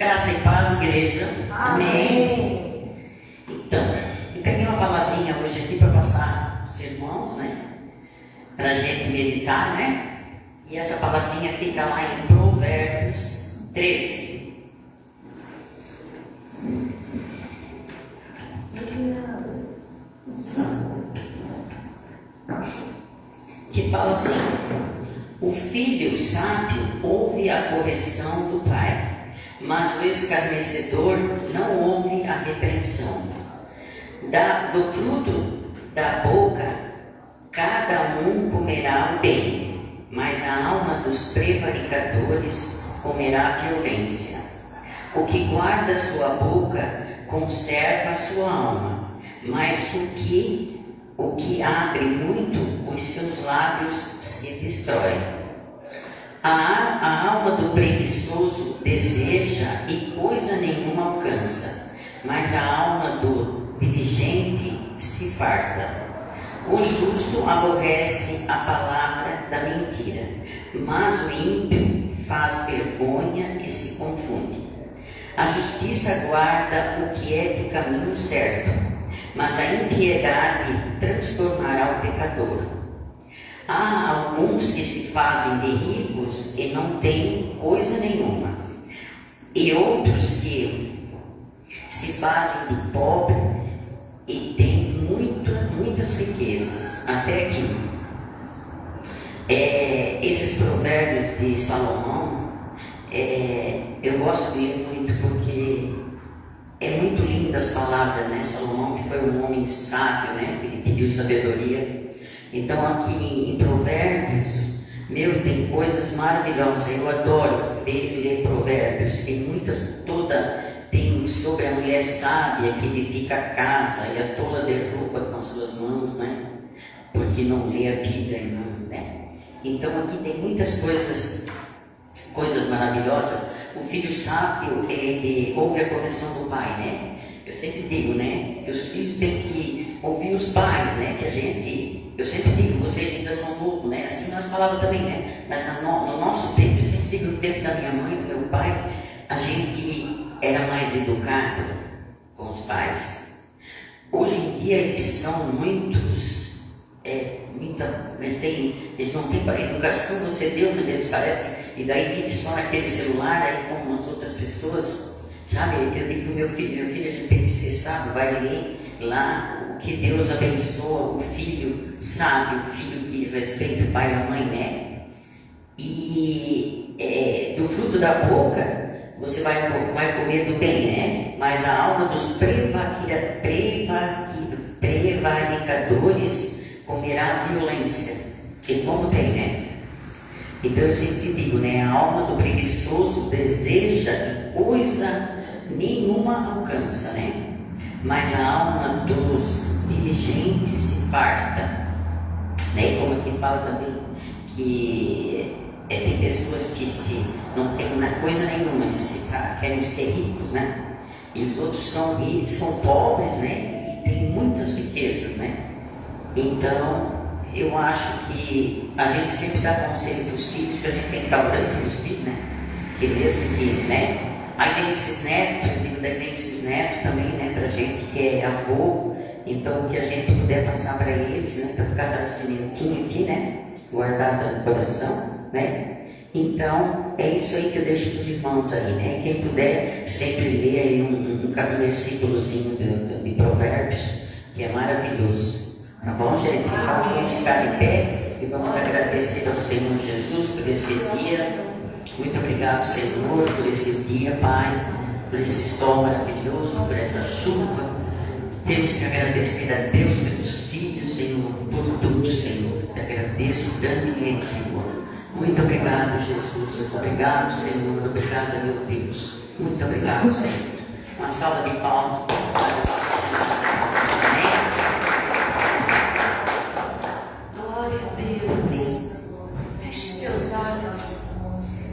Graça e paz, igreja. Amém. Então, eu peguei uma palavrinha hoje aqui para passar para os irmãos, né? Para a gente meditar, né? E essa palavrinha fica lá em Provérbios 13. Que fala assim: o filho sábio ouve a correção do pai, mas o escarnecedor não ouve a repreensão. Do fruto da boca cada um comerá o bem, mas a alma dos prevaricadores comerá a violência. O que guarda sua boca conserva a sua alma, mas o que abre muito, os seus lábios se destrói. A alma do preguiçoso deseja e coisa nenhuma alcança, mas a alma do diligente se farta. O justo aborrece a palavra da mentira, mas o ímpio faz vergonha e se confunde. A justiça guarda o que é de caminho certo, mas a impiedade transtornará o pecador. Há alguns que se fazem de ricos e não têm coisa nenhuma, e outros que se fazem de pobre e têm muitas riquezas. Até aqui. Esses provérbios de Salomão, eu gosto dele muito porque é muito linda as palavras, né? Salomão, que foi um homem sábio, né? Que ele pediu sabedoria. Então aqui em Provérbios, tem coisas maravilhosas. Eu adoro ler Provérbios. Tem tem sobre a mulher sábia que edifica a casa e a tola derruba com as suas mãos, né? Porque não lê a Bíblia, né? Então aqui tem muitas coisas maravilhosas. O filho sábio, ele ouve a correção do pai, né? Eu sempre digo, né? Que os filhos têm que ouvir os pais, né? Eu sempre digo, vocês ainda são novos, né? Assim nós falávamos também, né? Mas no nosso tempo, eu sempre digo, no tempo da minha mãe, do meu pai, a gente era mais educado com os pais. Hoje em dia eles são muitos, eles não têm para a educação, você deu, mas eles parecem, e daí vive só naquele celular, aí como as outras pessoas, sabe? Eu digo pro meu filho, a gente tem que ser sábio, vai ler lá o que Deus abençoa, o filho sábio, o filho que respeita o pai e a mãe, né? E do fruto da boca você vai comer do bem, né? Mas a alma dos prevaricadores comerá a violência. E como tem, né? Então eu sempre digo, né? A alma do preguiçoso deseja e coisa nenhuma alcança, né? Mas a alma dos diligentes se farta, né? E como aqui fala também que tem pessoas que não têm coisa nenhuma, querem ser ricos, né? E os outros são pobres, né? E têm muitas riquezas, né? Então, eu acho que a gente sempre dá conselho para os filhos, que a gente tem que estar orando para os filhos, né? Que mesmo que, né? Aí tem esses netos, tem esses netos também, né? Para gente que é avô, então o que a gente puder passar para eles, né? Para ficar aquela sementinha aqui, né? Guardada no coração, né? Então, é isso aí que eu deixo para os irmãos aí, né? Quem puder sempre ler aí um versículozinho de Provérbios, que é maravilhoso. Tá bom, gente? Então, vamos ficar em pé e vamos agradecer ao Senhor Jesus por esse dia. Muito obrigado, Senhor, por esse dia, Pai, por esse sol maravilhoso, por essa chuva. Temos que agradecer a Deus pelos filhos, Senhor, por tudo, Senhor. Te agradeço grandemente, Senhor. Muito obrigado, Jesus. Obrigado, Senhor. Obrigado, meu Deus. Muito obrigado, Senhor. Uma salva de palmas para o nosso Senhor. Amém. Glória a Deus. Feche os teus olhos.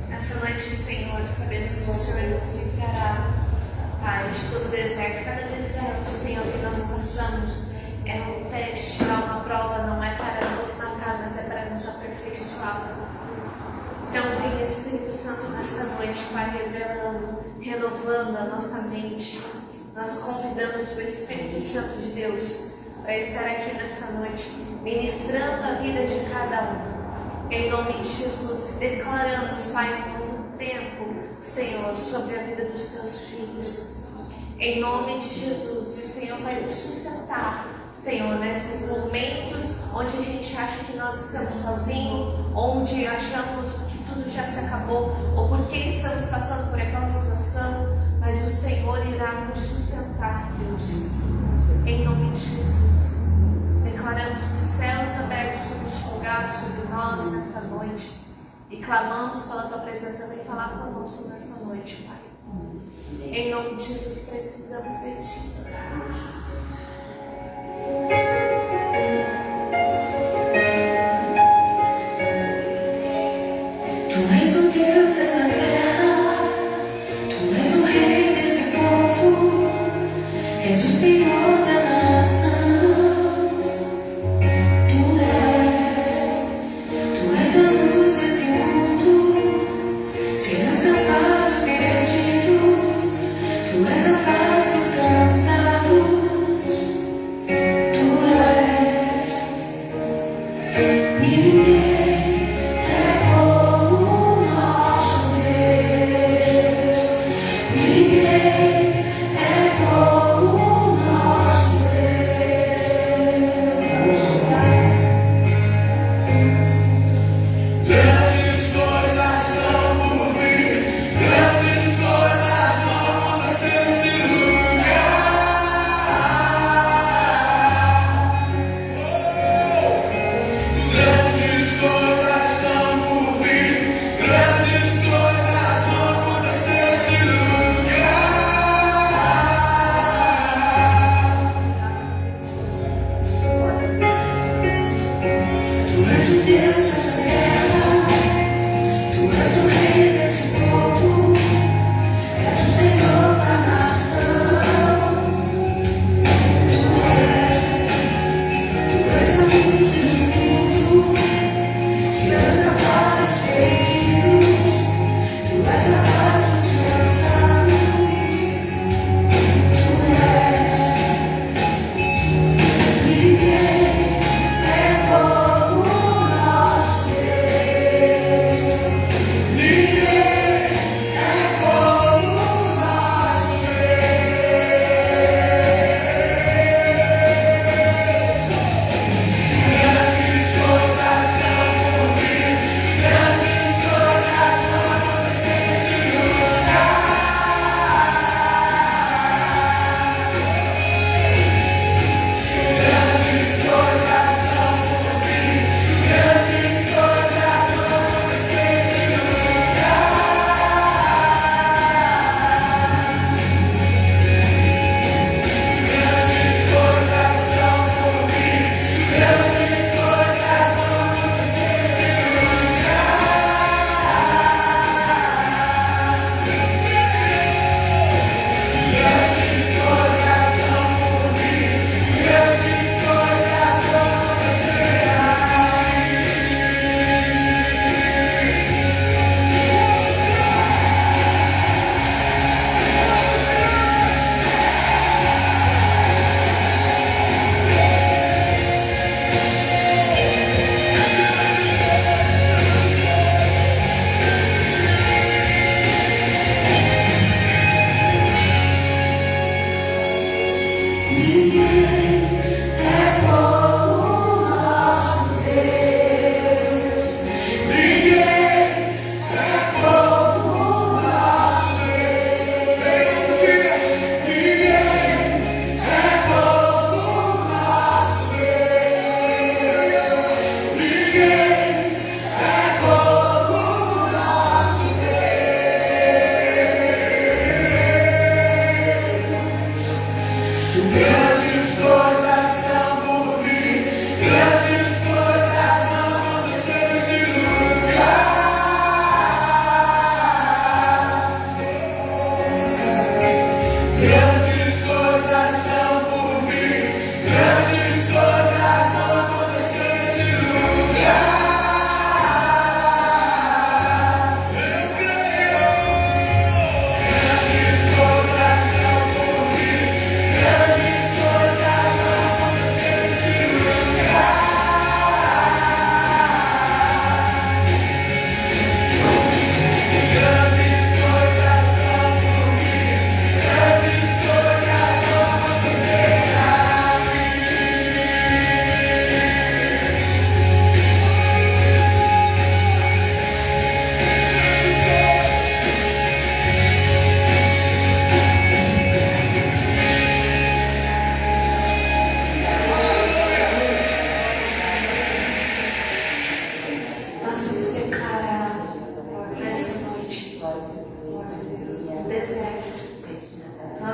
Nessa noite, Senhor, sabemos que o Senhor nos livrará, Pai, de todo deserto. Cada deserto, Senhor, que nós passamos é um teste, é uma prova, não é para nos matar, mas é para nos aperfeiçoar. Então, venha Espírito Santo nessa noite. noite, Pai, revelando, renovando a nossa mente. Nós convidamos o Espírito Santo de Deus para estar aqui nessa noite, ministrando a vida de cada um. Em nome de Jesus, declaramos, Pai, um novo tempo, Senhor, sobre a vida dos teus filhos. Em nome de Jesus, e o Senhor vai nos sustentar, Senhor, nesses momentos onde a gente acha que nós estamos sozinhos, onde achamos que tudo já se acabou, ou porque estamos passando por aquela situação, mas o Senhor irá nos sustentar, Deus. Em nome de Jesus, declaramos os céus abertos sobre este lugar, sobre nós nessa noite, e clamamos pela tua presença. Vem falar conosco nessa noite, Pai. Em nome de Jesus, precisamos de ti. Tu és o Deus dessa terra, tu és o rei desse povo, és o Senhor da nação. Tu és a luz desse mundo, esperança para os perdidos. Tu és a paz dos cansados.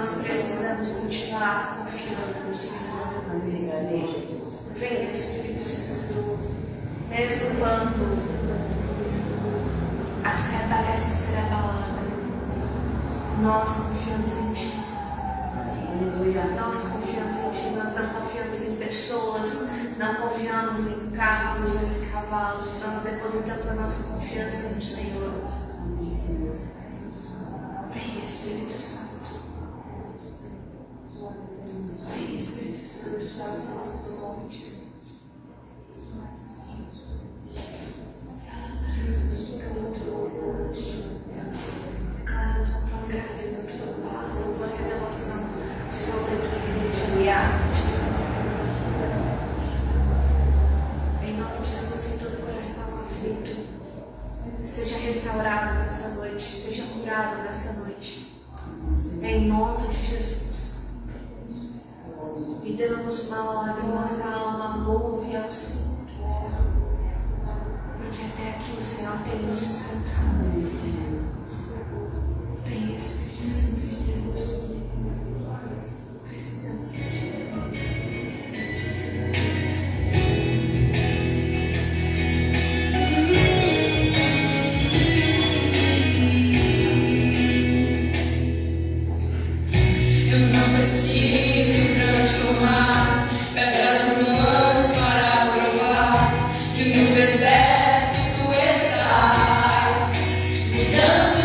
nós precisamos continuar confiando no Senhor. Venha, Espírito Santo, mesmo quando a fé parece ser abalada, nós confiamos em Ti. Nós confiamos em Ti, nós não confiamos em pessoas, não confiamos em carros ou em cavalos, nós depositamos a nossa confiança no Senhor. Venha, Espírito Santo. Venha, Espírito Santo, usar as nossas fontes. Declaramos a Tua graça, a Tua paz, a Tua revelação sobre a Tua igreja. Em nome de Jesus, em todo coração aflito, seja restaurado nessa noite, seja curado nessa noite. Em nome de Jesus. E damos glória, nossa alma louve ao Senhor. Porque até aqui o Senhor tem nos sustentado. Vem, Espírito Santo de Deus. Precisamos de Ti. Eu não preciso transformar pedras humanas para provar que no deserto Tu estás me dando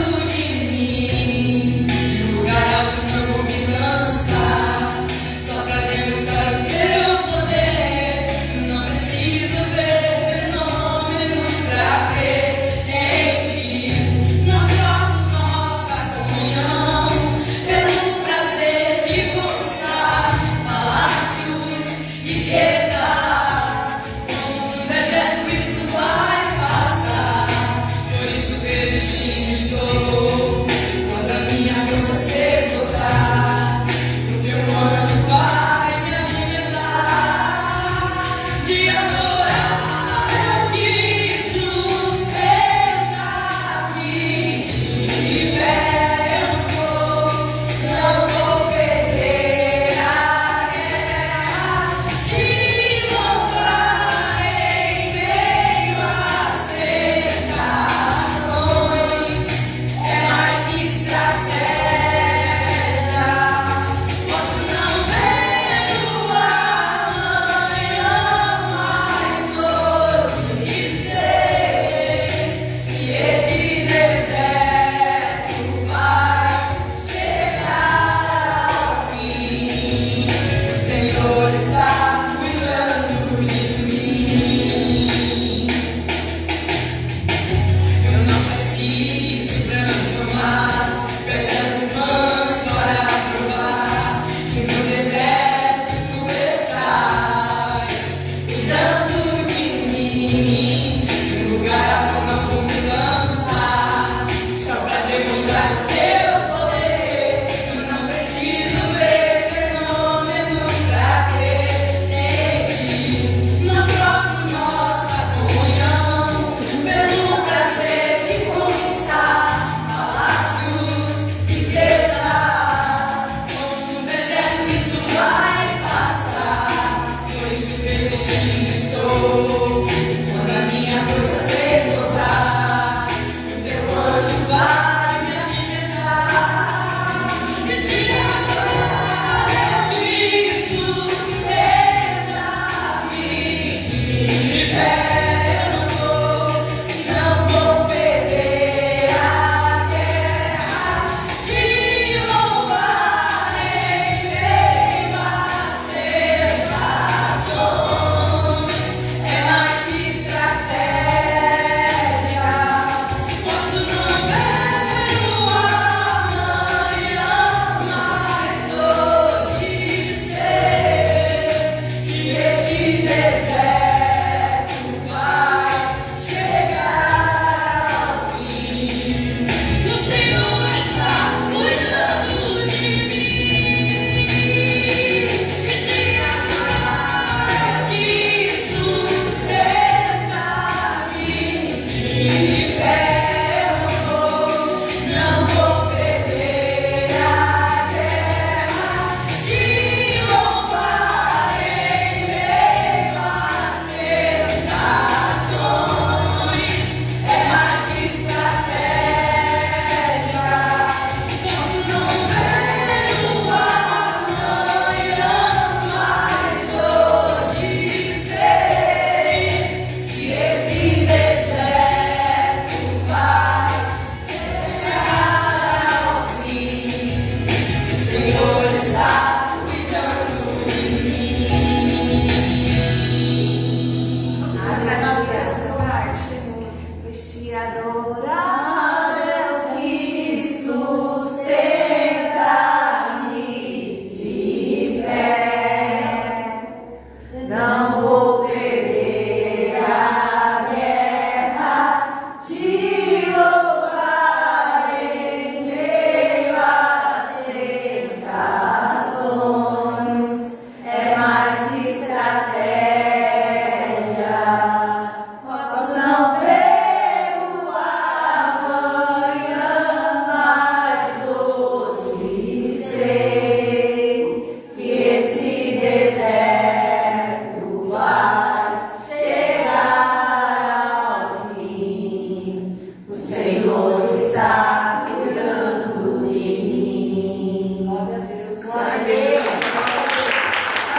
está cuidando de mim. Glória a Deus. Glória a Deus. Fala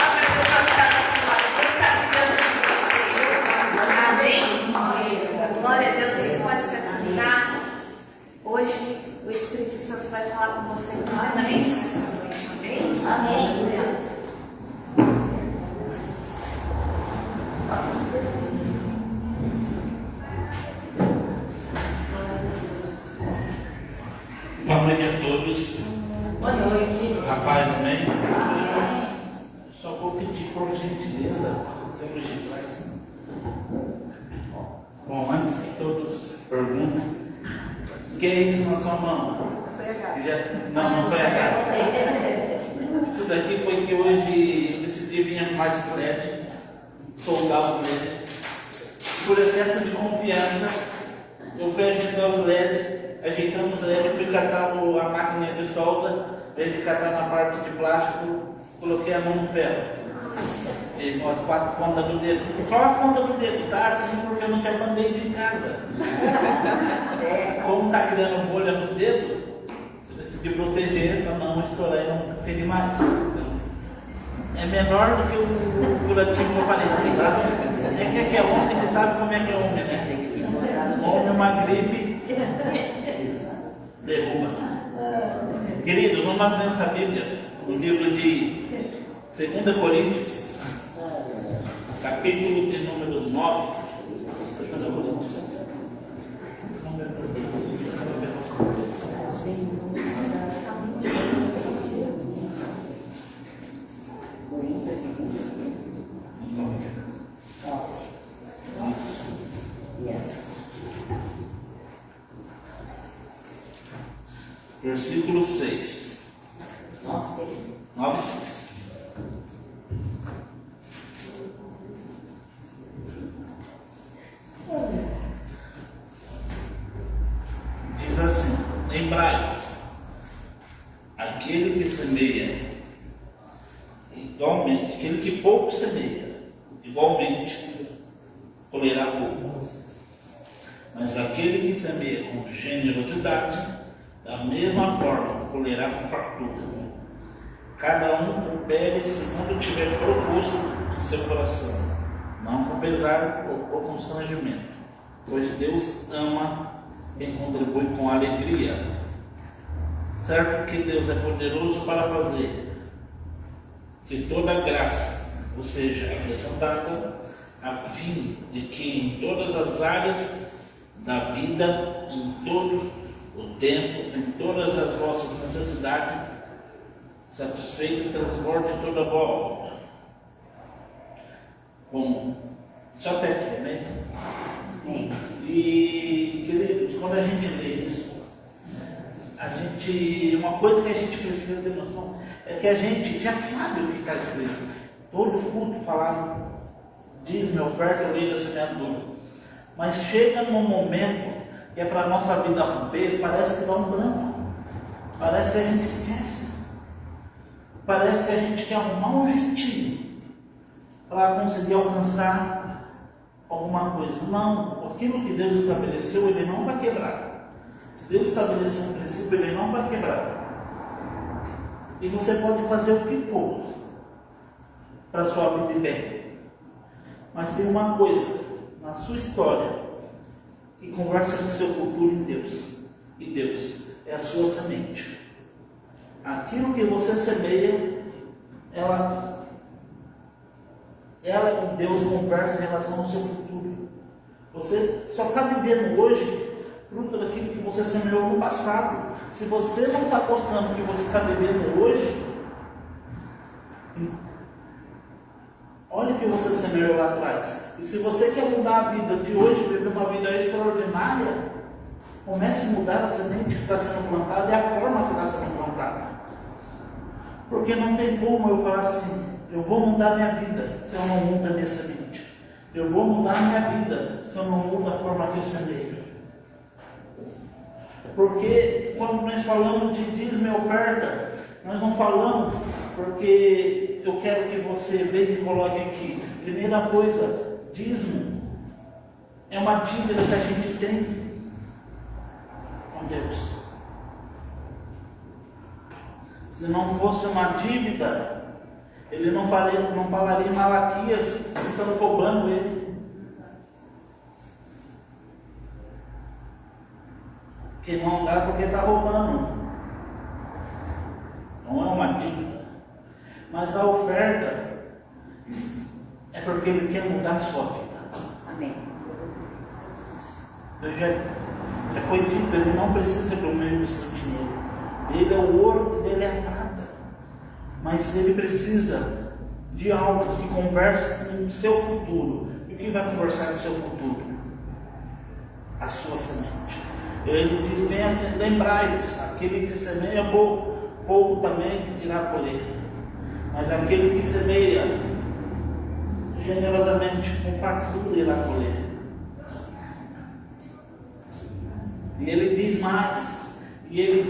para a pessoa que está do seu lado, Deus está cuidando de você. Amém? Glória a Deus, você pode se assentar. Hoje o Espírito Santo vai falar com você plenamente nessa noite. Amém? Amém. Boa noite a todos. Boa noite. Rapaz, amém? Só vou pedir por gentileza, temos de trás. Bom, antes que todos perguntem, o que é isso na sua mão? Não foi a casa. Isso daqui foi que hoje eu decidi vir mais LED, soldar os LED. Por excesso de confiança, eu fui agendar os LED. Ajeitamos ele, fui catar a máquina de solda, em vez de catar na parte de plástico, coloquei a mão no ferro. E com as 4 pontas do dedo. Só as pontas do dedo, tá? Assim porque eu não tinha band-aid em casa. Como tá criando bolha nos dedos, eu decidi proteger para não estourar e não ferir mais. É menor do que o curativo aparente, tá? É que é homem, você sabe como é que é homem, né? Homem é uma gripe. Derruba. Querido, vamos abrir nossa Bíblia no livro de 2 Coríntios, capítulo de número 9. 2 Coríntios. Versículo 6. 9, 6. Diz assim: lembrai-vos, aquele que semeia, igualmente, aquele que pouco semeia, igualmente colherá pouco. Mas aquele que semeia com generosidade, da mesma forma, colherá com fartura. Cada um coopere segundo tiver proposto em seu coração, não com pesar ou por constrangimento, pois Deus ama quem contribui com alegria. Certo que Deus é poderoso para fazer que toda graça ou seja acrescentada, a fim de que em todas as áreas da vida, em todo o tempo, em todas as vossas necessidades, satisfeito e transporte toda a boa obra. Bom, só até aqui, né? E, queridos, quando a gente lê isso, uma coisa que a gente precisa ter noção é que a gente já sabe o que está escrito. Todo culto falar, diz-me oferta, lei da semeadura. Mas chega num momento que é para a nossa vida romper, parece que dá um branco. Parece que a gente esquece. Parece que a gente quer arrumar um jeitinho para conseguir alcançar alguma coisa. Não, aquilo que Deus estabeleceu, Ele não vai quebrar. Se Deus estabeleceu um princípio, Ele não vai quebrar. E você pode fazer o que for para a sua vida ir bem. Mas tem uma coisa na sua história que conversa com o seu futuro em Deus. E Deus é a sua semente. Aquilo que você semeia, ela e Deus conversam em relação ao seu futuro. Você só está vivendo hoje fruto daquilo que você semeou no passado. Se você não está postando o que você está vivendo hoje, olha o que você semeou lá atrás. E se você quer mudar a vida de hoje, viver uma vida extraordinária, comece a mudar a semente que está sendo plantada e a forma que está sendo plantada. Porque não tem como eu falar assim, eu vou mudar minha vida se eu não mudo a minha semente. Eu vou mudar minha vida se eu não mudo a forma que eu semeio. Porque quando nós falamos de dízimo e oferta, nós não falamos porque eu quero que você veja e coloque aqui. Primeira coisa, dízimo é uma dívida que a gente tem. com Deus. Se não fosse uma dívida, ele não falaria em Malaquias que estão roubando ele. Que não dá porque está roubando. Não é uma dívida. Mas a oferta é porque ele quer mudar a sua vida. Amém. Já foi dito, ele não precisa do meio do seu dinheiro. Dele é o ouro e dele é a prata. Mas ele precisa de algo que converse com o seu futuro. E o que vai conversar com o seu futuro? A sua semente. Ele diz, lembrai-vos, aquele que semeia pouco, pouco também irá colher. Mas aquele que semeia generosamente, com fartura irá colher. E ele diz mais, e ele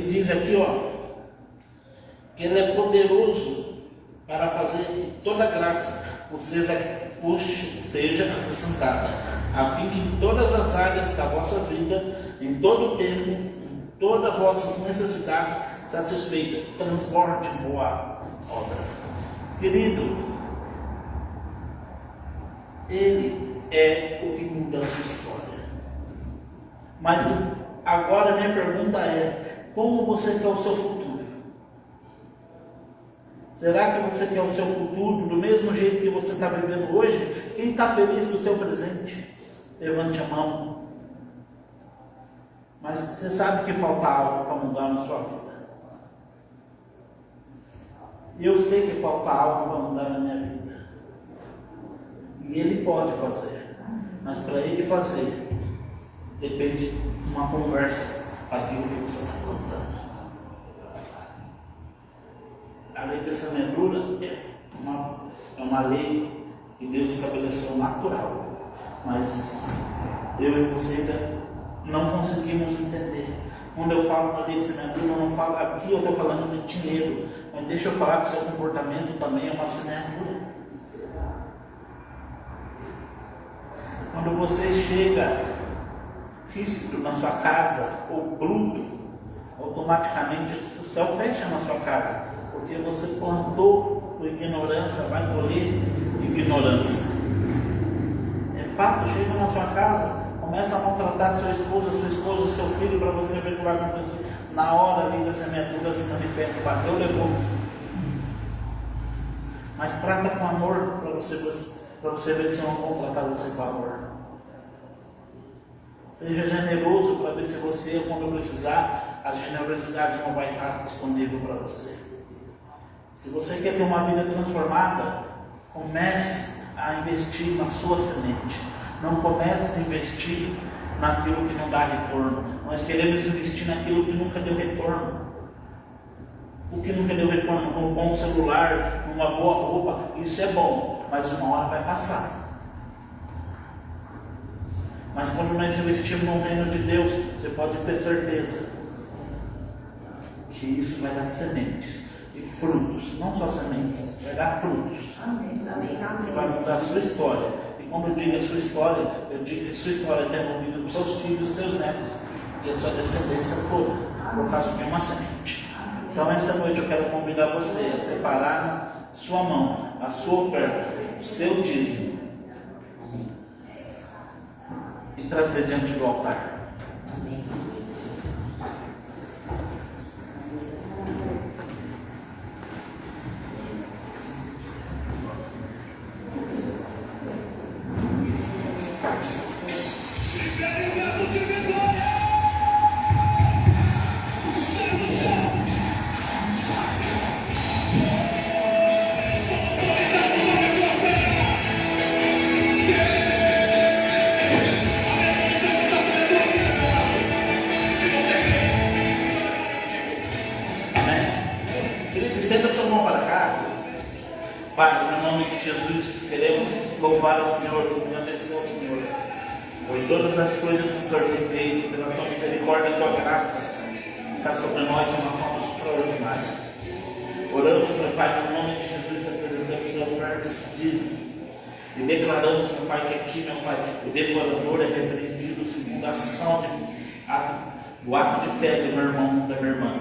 diz aqui, que ele é poderoso para fazer que toda graça seja acrescentada, a fim que em todas as áreas da vossa vida, em todo o tempo, em todas as vossas necessidades satisfeitas, transborde boa obra. Querido, ele é o que muda a sua história. Mas agora a minha pergunta é, como você quer o seu futuro? Será que você quer o seu futuro do mesmo jeito que você está vivendo hoje? Quem está feliz com o seu presente? Levante a mão. Mas você sabe que falta algo para mudar na sua vida. E eu sei que falta algo para mudar na minha vida. E ele pode fazer. Mas para ele fazer, depende de uma conversa para aquilo que você está plantando. A lei da semeadura é uma lei que Deus estabeleceu natural, mas eu e você ainda não conseguimos entender. Quando eu falo da lei da semeadura, eu não falo aqui, eu estou falando de dinheiro, mas deixa eu falar que seu comportamento também é uma semeadura. Quando você chega ríspido na sua casa ou bruto, automaticamente o céu fecha na sua casa. Porque você plantou com ignorância, vai colher ignorância. É fato, chega na sua casa, começa a maltratar seu esposo, sua esposa, seu filho, para você ver o que vai acontecer. Na hora ali da semeadura se manifesta, bateu, levou. Mas trata com amor para você ver se não vão tratar você com amor. Seja generoso para ver se você, quando precisar, a generosidade não vai estar disponível para você. Se você quer ter uma vida transformada, comece a investir na sua semente. Não comece a investir naquilo que não dá retorno. Nós queremos investir naquilo que nunca deu retorno. O que nunca deu retorno, num bom celular, numa boa roupa, isso é bom, mas uma hora vai passar. Mas quando nós investimos no reino de Deus, você pode ter certeza que isso vai dar sementes e frutos, não só sementes, vai dar frutos. Amém, amém, amém. Vai mudar a sua história. E quando eu digo a sua história, eu digo que a sua história está envolvida com seus filhos, seus netos e a sua descendência toda, por causa de uma semente. Então essa noite eu quero convidar você a separar na sua mão a sua oferta, o seu dízimo e trazer diante do altar. Amém. Estenda sua mão para cá. Pai, no nome de Jesus, queremos louvar ao Senhor e agradecer ao Senhor por todas as coisas que o Senhor tem feito, pela tua misericórdia e tua graça está sobre nós de uma forma extraordinária. Oramos, meu Pai, no nome de Jesus, apresentamos a oferta esse dízimo e declaramos, meu Pai, que aqui, meu Pai, o devorador é repreendido segundo a ação de o ato de fé do meu irmão, da minha irmã.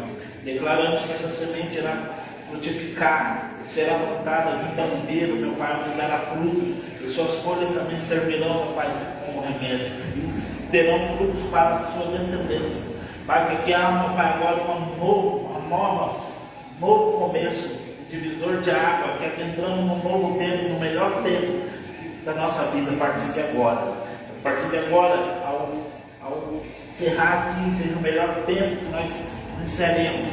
Declaramos que essa semente irá frutificar, será plantada junto ao videiro, meu Pai, onde dará frutos, e suas folhas também servirão, meu Pai, como remédio, e terão frutos para a sua descendência. Pai, que aqui há, meu Pai, agora novo começo, divisor de água, que aqui entramos num novo tempo, no melhor tempo da nossa vida a partir de agora. A partir de agora, ao encerrar aqui, seja o melhor tempo que nós inserimos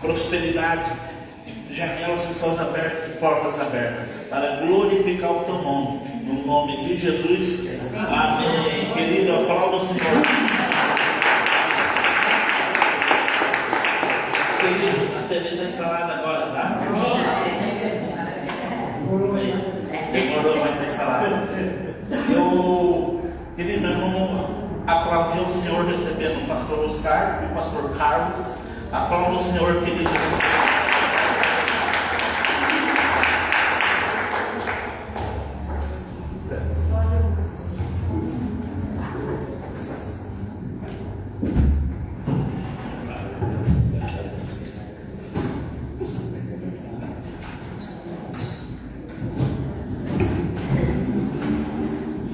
prosperidade, janelas de céus abertos e portas abertas, para glorificar o teu nome, no nome de Jesus. Amém. Querido, aplauda o Senhor. Querido, a TV está instalada agora, tá? Demorou, mas está instalada. Querido, vamos aplaudir o Senhor recebendo o pastor Oscar e o pastor Carlos. Aplauda o Senhor, querido.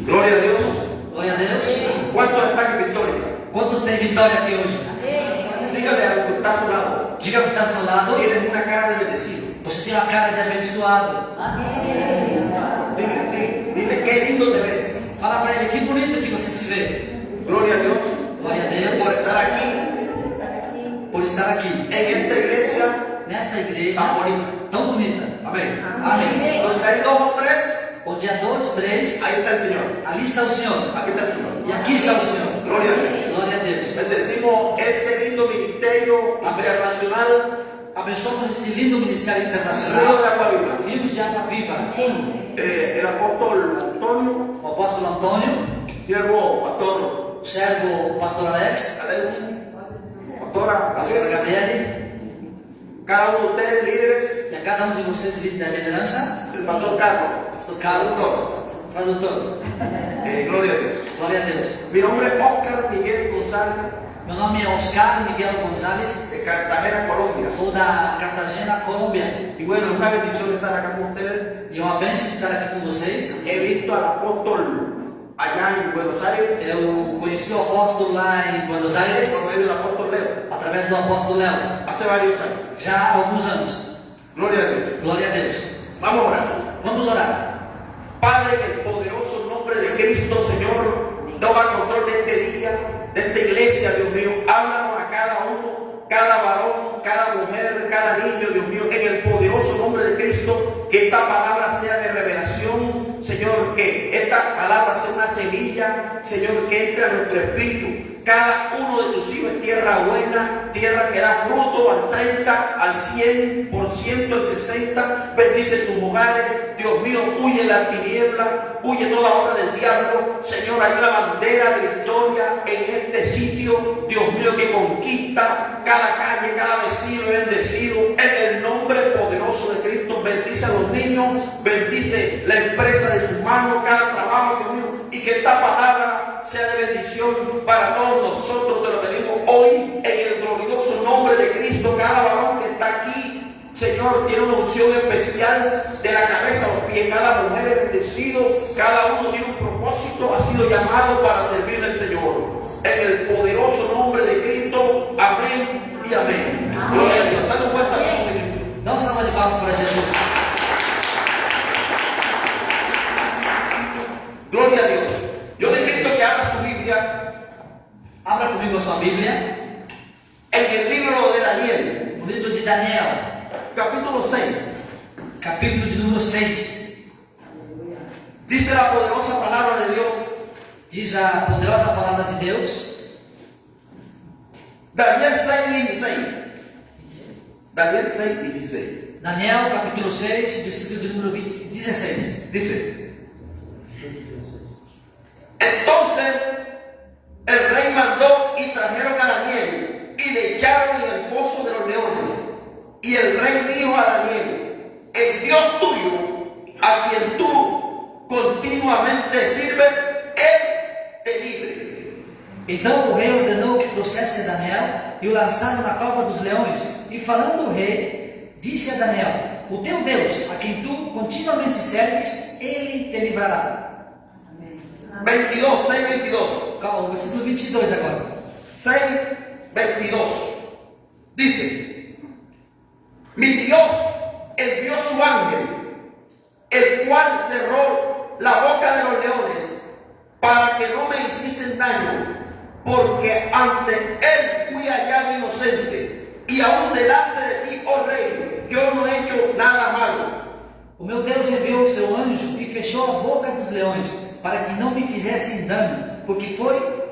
Gloria a Dios. Glória a Deus. ¿Cuántos están en victoria? Quantos têm vitória aqui hoje? Dígale al que está a su lado. Diga que está do seu lado. Tienes una cara de bendecido. Você tem uma cara de abençoado. Dile, qué lindo te ves. Fala para ele, que bonito que você se vê. Gloria a Dios Glória a Deus por estar aquí por estar aqui en esta iglesia nesta igreja tan bonita. tão bonita. Amén. Amém. Donde hay dos o tres, Onde há 2, 3, ahí está el Señor. ali está o Senhor. Aquí está el Señor. E aqui está o Senhor. Gloria a Dios. Glória a Deus. Bendecimos este lindo ministerio internacional, Abençoamos esse lindo ministério Río de internacional. Agua Viva. Rios de Água Viva. El apóstol Antonio, O apóstolo Antônio, siervo pastor o servo pastor Alex, Alexis, pastora pastora Gabriel, Gabriele, cada uno de ustedes líderes, e a cada um de vocês da liderança, el pastor Carlos. pastor Carlos, tradutor. Gloria a Dios. Glória a Deus. Mi nombre es Oscar Miguel González, Meu nome é Oscar Miguel González, de Cartagena, Colombia. sou da Cartagena, Colômbia. Y bueno, es una bendición estar acá con ustedes. E uma bênção estar aqui com vocês. He visto al apóstol allá en Buenos Aires Eu conheci o apóstolo lá em Buenos por Aires, medio del apóstol Leo, através do apóstolo Léo, hace varios años. já há alguns anos. Gloria a Dios. Glória a Deus. Vamos a orar. Vamos orar. Padre, en el poderoso nombre de Cristo, Señor, toma control de este día, de esta iglesia, Dios mío. Háblanos a cada uno, cada varón, cada mujer, cada niño, Dios mío, en el poderoso nombre de Cristo, que esta palabra sea de revelación, Señor, que esta palabra sea una semilla, Señor, que entre a nuestro espíritu. Cada uno de tus hijos es tierra buena, tierra que da fruto al 30, al 100%, al 60%. Bendice tus hogares, Dios mío, huye la tiniebla, huye toda obra del diablo. Señor, hay una bandera de victoria en este sitio, Dios mío, que conquista cada calle, cada vecino es bendecido. En el nombre poderoso de Cristo, bendice a los niños, bendice la empresa de sus manos, cada trabajo, Dios mío, y que esta palabra sea de bendición para todos nosotros. Te lo pedimos hoy en el glorioso nombre de Cristo. Cada varón que está aquí, Señor, tiene una unción especial de la cabeza a los pies. Cada mujer es bendecido, cada uno tiene un propósito, ha sido llamado para servir al Señor. En el poderoso nombre de Cristo, amén y amén. Gloria a Dios. Dale vuelta a Dios. Dá uma salva de palmas para Jesus. Gloria a Dios. Yo le invito a que abra su Biblia Abra comigo a sua Bíblia, en el libro de Daniel, no livro de Daniel, capítulo 6. capítulo de número 6. Dice la poderosa palabra de Dios. Diz a poderosa palavra de Deus. Daniel 6:16. Daniel 6:16. Daniel, capítulo 6, versículo de número 16. Dice: entonces el rey mandó y trajeron a Daniel y le echaron en el foso de los leones. Y el rey dijo a Daniel: el Dios tuyo, a quien tú continuamente sirves, él te libre. Então o rei ordenou que trouxesse a Daniel e o lançaram na cova dos leões. E falando o rei, disse a Daniel: o teu Deus, a quem tu continuamente serves, ele te livrará. 22, 6, 22. O versículo 22 agora. 6, 22. Dice: mi Dios envió su ángel, el cual cerró la boca de los leones para que no me hiciesen daño, porque ante él fui hallado inocente, y aún delante de ti, oh rey, yo no he hecho nada malo. O meu Deus enviou o seu anjo e fechou a boca dos leões, para que não me fizessem dano, porque foi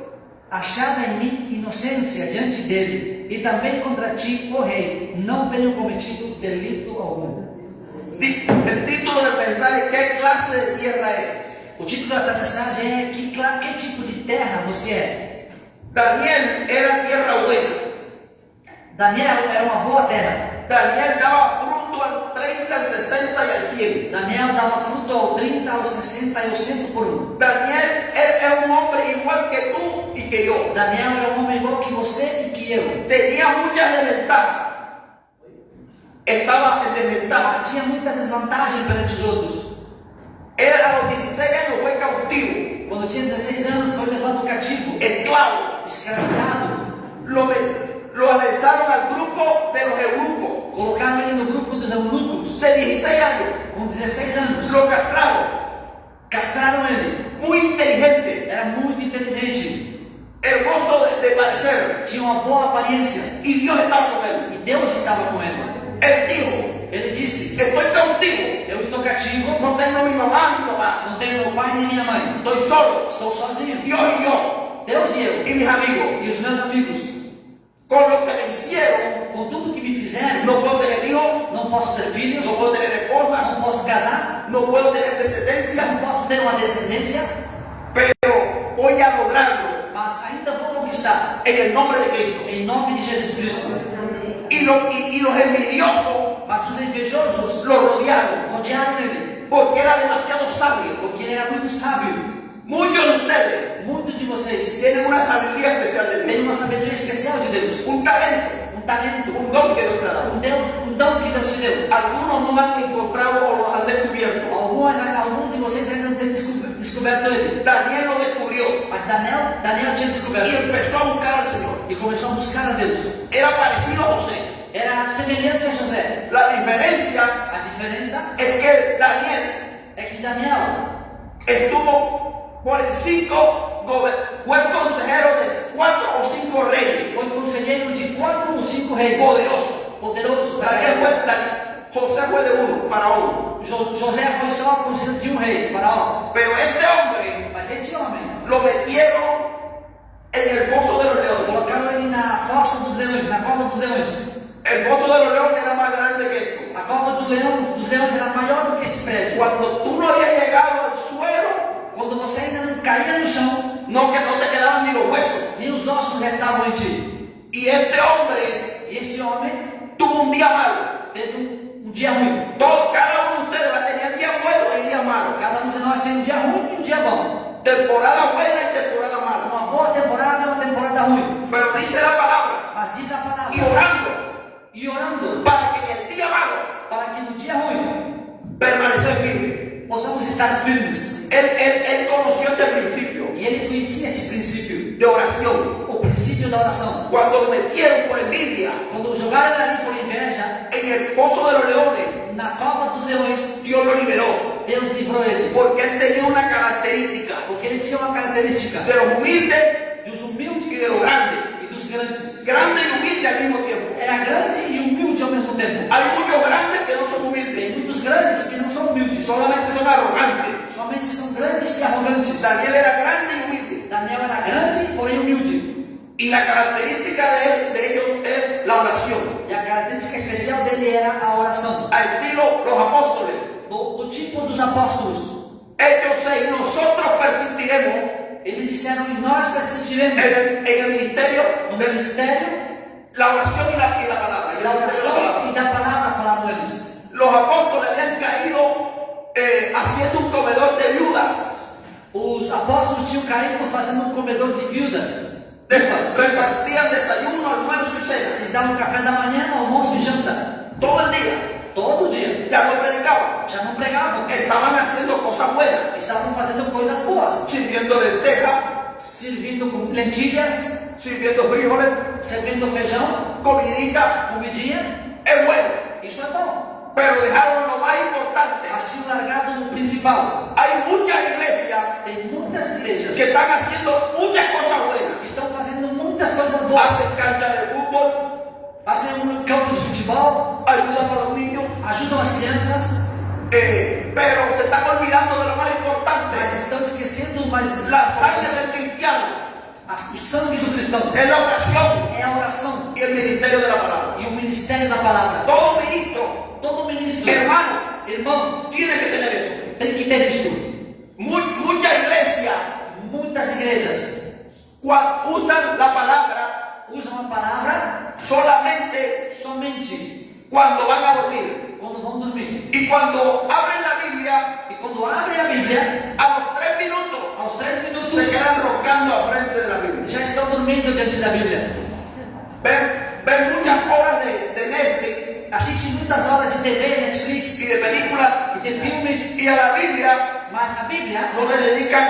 achada em mim inocência diante dele, e também contra ti, ó rei, não tenho cometido delito algum. El título del mensaje: ¿qué clase de tierra es? O título da mensagem é que tipo de terra você é? Daniel era tierra buena. Daniel era uma boa terra. Daniel daba fruto al 30, al 60 y al 100. Daniel dava fruto ao 30, ao 60 e ao 100 por um. Daniel es un hombre igual que tú y que yo. Daniel era um homem igual que você e que eu. Tenía muchas desventajas. Estaba en desventaja. Tinha muita desvantagem perante os outros. Él a los 16 años fue cautivo, Quando tinha 16 anos foi levado cativo, esclavo. escravizado. Lo anexaron al grupo de los eunucos. Colocaram ele no grupo dos eunucos. De 16 años. Com 16 anos. Lo castraron. Castraram ele. Muy inteligente. Era muito inteligente. Hermoso de parecer. Tinha uma boa aparência. Y Dios estaba con él. E Deus estava com ele. Él dijo: Ele disse: estoy cautivo. eu estou cativo, No tengo mi mamá, mi papá. não tenho meu pai nem minha mãe. Estoy solo. Estou sozinho. Dios y yo. Deus e eu. Y mis amigos. E os meus amigos. Con lo que me hicieron, Com tudo que me fizeram, no puedo tener hijos, não posso ter filhos, no puedo tener esposa, não posso casar, no puedo tener descendencia, não posso ter uma descendência, pero voy a lograrlo mas ainda vou conquistar. en el nombre de Cristo. Em nome de Jesus Cristo. Y los envidiosos Mas os invejosos lo rodearon rodearam ele, porque era demasiado sabio. porque ele era muito sábio. Muchos de ustedes Muitos de vocês tienen una sabiduría especial de têm Dios, uma sabedoria especial de Deus, un talento, um talento, un don que Dios te ha dado. um dom que Deus te deu. Algunos no lo han encontrado o lo han descubierto. Alguns de vocês ainda não têm descoberto ele. Daniel lo descubrió Mas Daniel tinha y descoberto empezó a buscar al Señor. e começou a buscar a Deus. Era parecido a José. Era semelhante a José. La diferencia A diferença es que Daniel é que Daniel estuvo por el 5, fue consejero de 4 o 5 reyes foi conselheiro de 4 ou 5 reis poderosos. da Daniel época. José fue de uno, Faraón. José foi só conselheiro de um rei, Faraó. Pero este hombre Mas este homem, lo metieron en el pozo de los leones. colocaram ele na fossa dos leões, na cova dos leões. El pozo de los leones era más grande que esto. A cova dos leões era maior do que este prédio. Cuando tú no habías llegado al suelo, Quando você ainda não caía no chão, no te quedaban ni los huesos. nem os ossos restavam em ti. Y este hombre E este homem tuvo un día malo. teve um dia ruim. Cada uno de ustedes va a tener días buenos y días malos. Cada um de nós tem um dia ruim e um dia bom. Temporada buena y temporada mala. Uma boa temporada e uma temporada ruim. Pero dice la palabra, Mas diz a palavra, y orando, e orando, para que en el día malo para que no dia ruim permanecer firme. possamos estar firmes. Él conoció este principio E ele conhecia esse princípio, de oración. o princípio da oração. Cuando lo metieron por envidia Quando o jogaram ali por inveja, en el pozo de los leones, na cova dos leões, Dios lo liberó. Deus livrou ele. Porque él tenía una característica Porque ele tinha uma característica de los humildes dos y humildes de los grandes. e dos grandes. Grande y humilde al mismo tiempo. Era grande e humilde ao mesmo tempo. Hay muchos grandes que no son Tem humildes, muitos grandes que não são humildes, solamente son arrogantes. somente são grandes e arrogantes. Daniel era grande y humilde. Daniel era grande, porém humilde. Y la característica de ellos es la oración. E a característica especial dele era a oração. Al estilo los apóstoles. Do tipo dos apóstolos. Hechos 6, nosotros persistiremos Eles disseram que nós persistiremos en el ministerio no de ministério la oración y la palabra. da oração e da palavra, falaram eles. Los apóstoles habían caído haciendo un comedor de viudas. Os apóstolos tinham caído fazendo um comedor de viúvas. Repartían necesitaba un café de la mañana, almuerzo y janta. todo el día. Todo dia. Ya no predicaban. Já não pregavam. Estaban haciendo cosas buenas, Estavam fazendo coisas boas. sirviendo lentejas, Servindo com lentilhas, sirviendo frijoles, servindo feijão, comidita. comidinha. Es bueno, Isso é bom. pero dejaron lo más importante. Assim largado no principal. Hay muchas iglesias Tem muitas igrejas que están haciendo muchas cosas buenas. que estão fazendo muitas coisas boas. Hacen cancha de fútbol, Fazem um campo de futebol, ayudan a los niños, ajudam as crianças, pero se están olvidando de lo más importante. mas estão esquecendo o mais La sangre del cristiano o sangue do cristão. es la oración É a oração y el ministerio de la palabra. e o ministério da palavra. Todo ministro, Todo ministro, hermano, irmão, tiene que tener eso. tem que ter isto. Muchas iglesias Muitas igrejas usan la palabra usam a palavra solamente somente cuando van a dormir. quando vão dormir. Y cuando abren la Biblia, E quando abrem a Bíblia, a los 3 minutos aos 3 se minutos, quedan roncando al frente de la Biblia. já estão dormindo diante da Bíblia. Ven muchas horas de Netflix Assistem muitas horas de TV, Netflix y de películas e de filmes, y a la Biblia mas na Bíblia no le dedican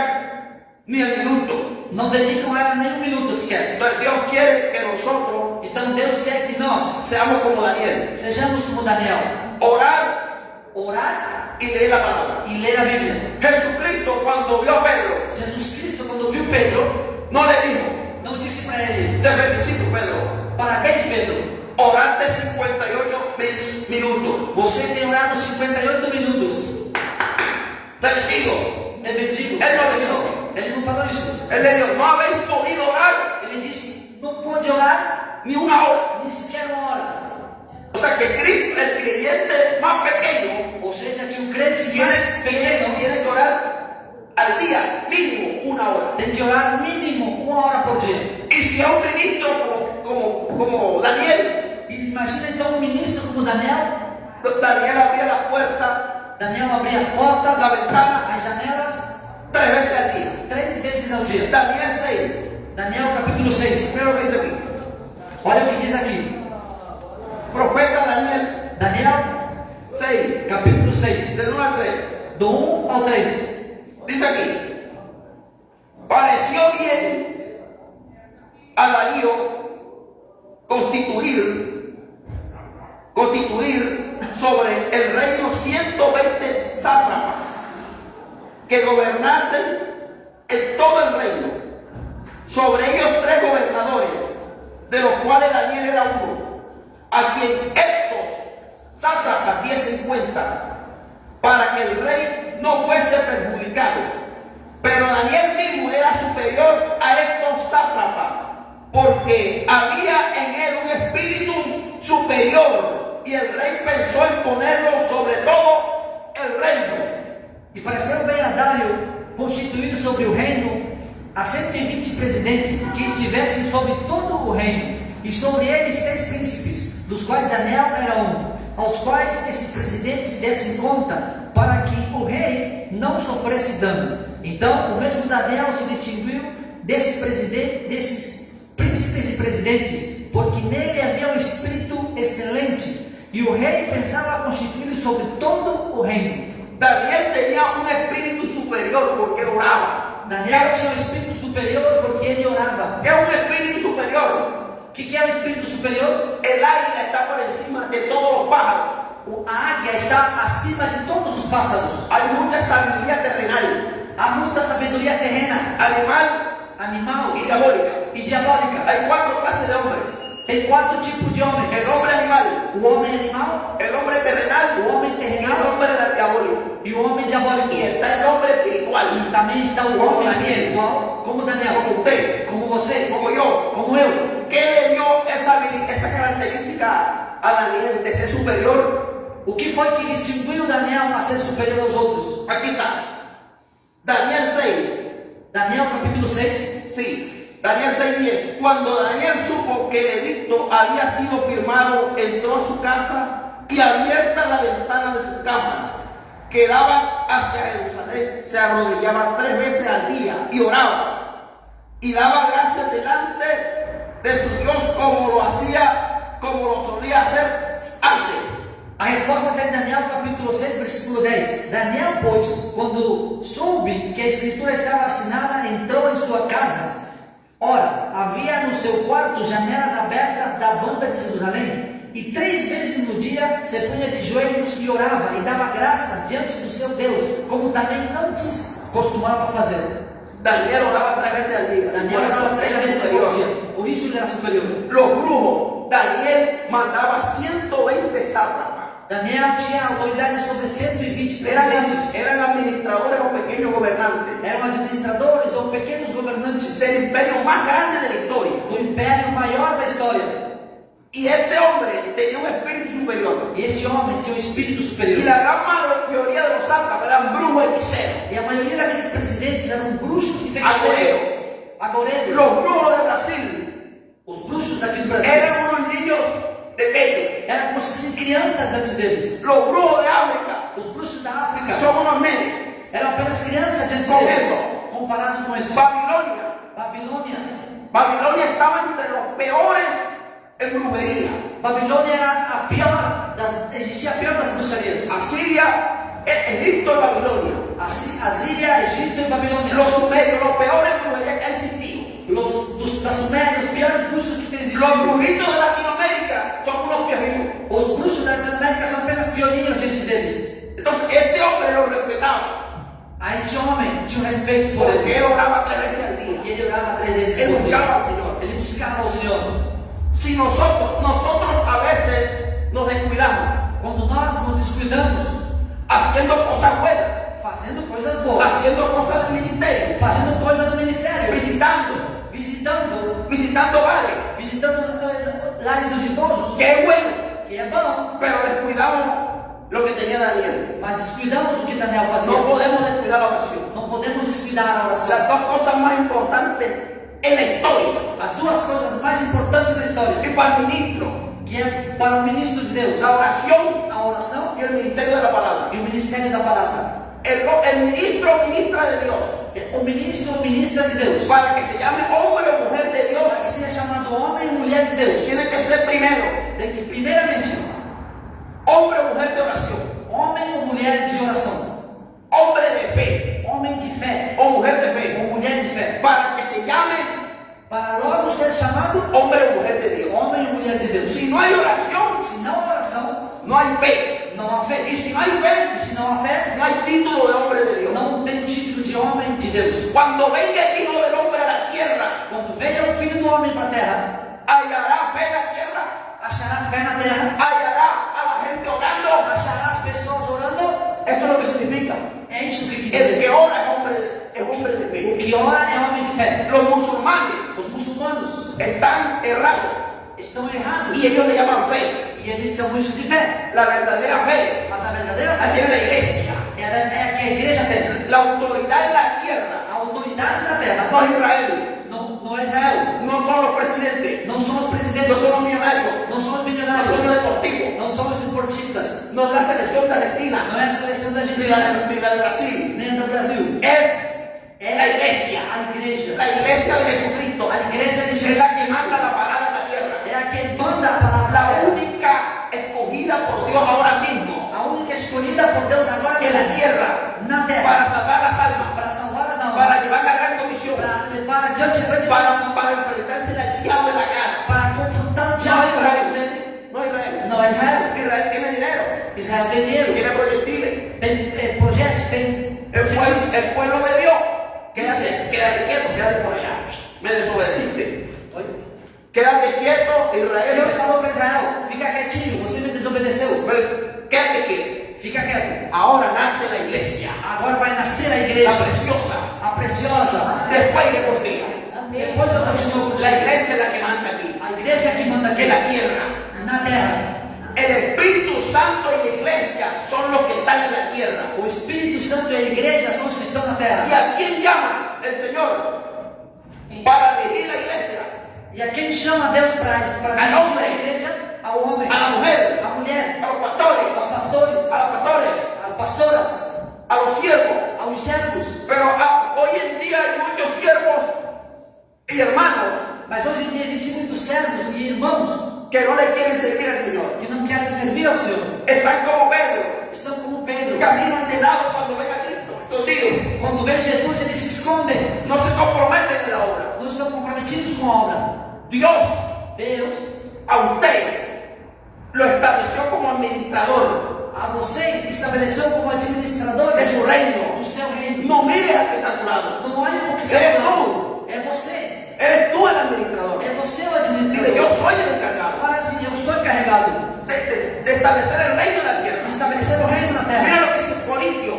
ni el minuto. não dedicam a ela nem um minuto sequer. Entonces Dios quiere que nosotros Então Deus quer que nós seamos como Daniel, sejamos como Daniel, orar y leer la palabra. e ler a Bíblia. Jesucristo cuando vio a Pedro Jesus Cristo, quando viu Pedro, no le dijo, não disse para ele: te felicito Pedro, parabéns, Pedro, oraste 58 minutos, você tem orado 58 minutos. te bendigo. Te bendigo. Ele não disse. Ele não falou isso. Él le dijo, no habéis podido orar Ele disse: não pode orar ni una hora. nem sequer uma hora. O sea que Cristo, el creyente más pequeño, Ou seja, que o crente tiene, mais tiene, pequeno tiene que orar al día mínimo una hora. tem que orar mínimo uma hora por dia. Y si a un ministro como Daniel, E imagina então um ministro como Daniel. Daniel abría la puerta Daniel abria as portas, La ventana. as janelas, 3 veces al día. 3 vezes ao dia. Daniel 6. Daniel capítulo 6. Mira lo que dice aquí. Olha o que diz aqui. Profeta Daniel Daniel 6, capítulo 6, del 1 al 3. do 1 ao 3. Dice aquí, pareció bien a Darío constituir sobre el reino 120 sátrapas que gobernasen en todo el reino. Sobre ellos 3 gobernadores, de los cuales Daniel era uno, a quien estos sátrapas diesen cuenta, para que el rey no fuese perjudicado. Pero Daniel mismo era superior a estos sátrapas, porque había en él un espíritu superior, y el rey pensó en ponerlo sobre todo el reino. E pareceu bem a Dário constituir sobre o reino a 120 presidentes que estivessem sobre todo o reino, e sobre eles 3 príncipes, dos quais Daniel era um, aos quais esses presidentes dessem conta, para que o rei não sofresse dano. Então o mesmo Daniel se distinguiu desses príncipes e presidentes, porque nele havia um espírito excelente, e o rei pensava constituí-lo sobre todo o reino. Daniel tenía un espíritu superior porque oraba. Daniel tinha um espírito superior porque ele orava. Es un espíritu superior. O que é o espírito superior? El águila está por encima de todos los pájaros. A águia está acima de todos os pássaros. Hay mucha sabiduría terrenal, Há muita sabedoria terrena, animal animal y diabólica. e diabólica. Hay 4 clases de hombres: Tem 4 tipos de homens: el hombre animal, o homem animal, el hombre terrenal o homem y el terrenal hombre diabólico. e o homem diabólico. Y está el hombre espiritual, E também está o homem espiritual, como Daniel, como usted, como você, como yo. como eu. ¿Qué le dio esa característica a Daniel de ser superior? O que foi que distinguiu Daniel a ser superior aos outros? Aquí está. Daniel 6. Daniel capítulo 6. Sí, Daniel 6:10. Cuando Daniel supo que el edicto había sido firmado, entró a su casa y abierta la ventana de su cámara, que daba hacia Jerusalén, se arrodillaba 3 veces al día y oraba, y daba gracias delante de su Dios como lo hacía como lo solía hacer antes. A resposta está em Daniel capítulo 6, versículo 10. Daniel, pois, quando soube que a escritura estava assinada, entrou em sua casa. Ora, havia no seu quarto janelas abertas da banda de Jerusalém, e 3 vezes no dia se punha de joelhos e orava, e dava graça diante do seu Deus, como também antes costumava fazer. Daniel oraba 3 veces al día. Daniel orava 3 vezes por dia, por isso ele era superior. Los brujos, Daniel mandaba 120 sátrapas. Daniel tinha autoridade sobre 120 presidentes. Eran administradores o pequeños gobernantes Eram administradores ou pequenos governantes del imperio más grande de la historia. do império maior da história. Y este hombre tenía un espíritu superior. E este homem tinha um espírito Y superior. la gran mayoría de los sátrapas eran brujos hechiceros. E a maioria daqueles presidentes eram bruxos e feiticeiros. Agoreiros. Los brujos de Brasil Os bruxos daqui do Brasil eran unos niños pequeños. eram como se fossem crianças diante deles. Los brujos de África Os bruxos da África son unos nenes. eram apenas crianças diante Com deles. isso. Comparado com isso. Babilonia Babilônia. estaba entre los peores en brujería. Babilônia era a pior existia a pior das bruxarias. Asiria, Egipto y Babilonia. Assíria, Egito e Babilônia. Los sumerios, los peores en brujería que han existido. Da Suméria, os piores bruxos que tem Los existido. brujitos de Latinoamérica son unos viejitos. Os bruxos da Latinoamérica são apenas pioninhos diante deles. Entonces este hombre lo respetaba A este homem tinha um respeito por porque ele. él oraba 3 veces al día. E ele orava 3 vezes Él por dia. buscaba al Señor. Ele buscava o Senhor. Si nosotros a veces nos descuidamos Quando nós nos descuidamos, haciendo cosas buenas, fazendo coisas boas, haciendo cosas del ministerio, fazendo coisas do ministério, visitando visitando hogares, lares dos idosos, que es bueno, que é bom, pero descuidamos lo que tenía Daniel. mas descuidamos o que Daniel fazia. No podemos descuidar la oración. Não podemos descuidar a oração. Las 2 cosas más importantes en la historia As 2 coisas mais importantes da história, y para el ministro, que é para o ministro de Deus, la oración a oração y el ministerio de la palabra. e o ministério da palavra. El ministro ministra de Dios O ministro ou ministra de Deus, para que se llame hombre o mujer de Dios para que seja chamado homem ou mulher de Deus, tiene que ser primero tem que primeiramente hombre o mujer de oración, homem ou mulher de oração, hombre de fe homem de fé o mujer de fe, ou mulher de fé, para que se llame para logo ser chamado hombre o mujer de Dios. homem ou mulher de Deus. Si no hay oración, Se não há oração, no hay fe. não há fé. Y si no hay fe, E se não há fé, no hay título de hombre de Dios. não tem o título de homem de Deus. Cuando venga el Hijo del Hombre a la tierra, Quando venha o Filho do Homem para a terra, hallará fe en la tierra, achará fé na terra, hallará a la gente orando. achará as pessoas orando. Eso es lo que significa. É isso que quer El dizer. que ora es hombre de O fe. que ora é homem de fé. Los musulmanes Os muçulmanos están errados estão errados y ellos le llaman fe. e eles são isso de fé. La verdadera fe Mas a verdadeira la tiene fé la iglesia. é a que a igreja tem. La autoridad en la tierra A autoridade na terra no es Israel, não é Israel, no son los presidentes, não são os no presidentes, son los millonarios, não são os no son milionários, los deportivos, não são os esportistas, no es la selección de Argentina, não é a seleção da ni Argentina, ni la de Brasil. nem a do Brasil. Es la iglesia, A igreja. la iglesia de Jesucristo, A igreja de es Jesus la que manda la palabra en la tierra. é a que manda a palavra. La única escogida por Dios ahora mismo A única escolhida por Deus agora en la tierra na terra para salvar las almas, para salvar as almas, para llevar la gran comisión, para levar adiante a grande para enfrentarse al diablo en la cara. para confrontar o No diabo es com Israel, ele. no es Israel. Não é Israel. Israel tiene dinero, Israel tem dinheiro, tiene proyectiles. tem projetos, tem El pueblo de Dios, quédate quieto, quédate por allá. Me desobedeciste. Quédate quieto, Israel. Deus falou para Israel: fica quietinho, você me desobedeceu. Quédate quieto. Fica quieto. Ahora nace la iglesia, Agora vai nascer a igreja, la preciosa. a preciosa. Después de por mí. Depois eu continuo La contigo. iglesia es la que manda aquí, A igreja que manda aqui en la tierra. na terra. El Espíritu Santo y la iglesia son los que están en la tierra. O Espírito Santo e a igreja são os que estão na ¿Y terra. a quién llama el Señor para dirigir la iglesia? E a quem chama Deus para dirigir homem. a igreja? Ao homem, A la mujer, a mulher, a los pastores, aos pastores, a las pastores, às pastoras, a los siervos. aos servos. Pero hoy en día hay muchos siervos y hermanos Mas hoje em dia existem muitos servos e irmãos que no le quieren servir al Señor. que não querem servir ao Senhor. Están como Pedro, Estão como Pedro. caminan de lado cuando ven a Cristo, escondidos. Quando vê Jesus, eles se escondem. No se comprometen en la obra. Não estão comprometidos com a obra. Dios Deus, a usted lo estableció como administrador a você estabeleceu como administrador de su reino. do seu reino. No mires al que está a tu lado. Não olhe para o que está Eres ao lado. tú. É você. Eres tú el administrador. É você o Dile, administrador. yo soy el encargado Fala assim, eu sou encarregado de establecer el reino en la de tierra. estabelecer o reino na Mira terra. lo que dice Corintios,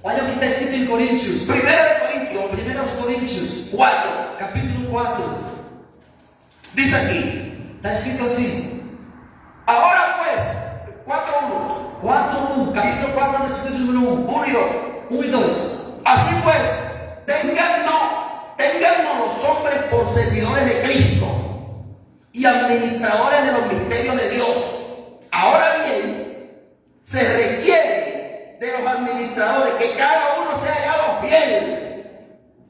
Olha o que está escrito em Coríntios. 1 de Corintios 1 aos Coríntios, 4. capítulo 4. Dice aquí, Está escrito assim. ahora pues, 4:1, 4:1, capítulo 4, versículo número 1 y 2. 1 e 2. Así pues, téngannos los hombres por servidores de Cristo y administradores de los misterios de Dios. Ahora bien, se requiere de los administradores que cada uno sea hallado fiel.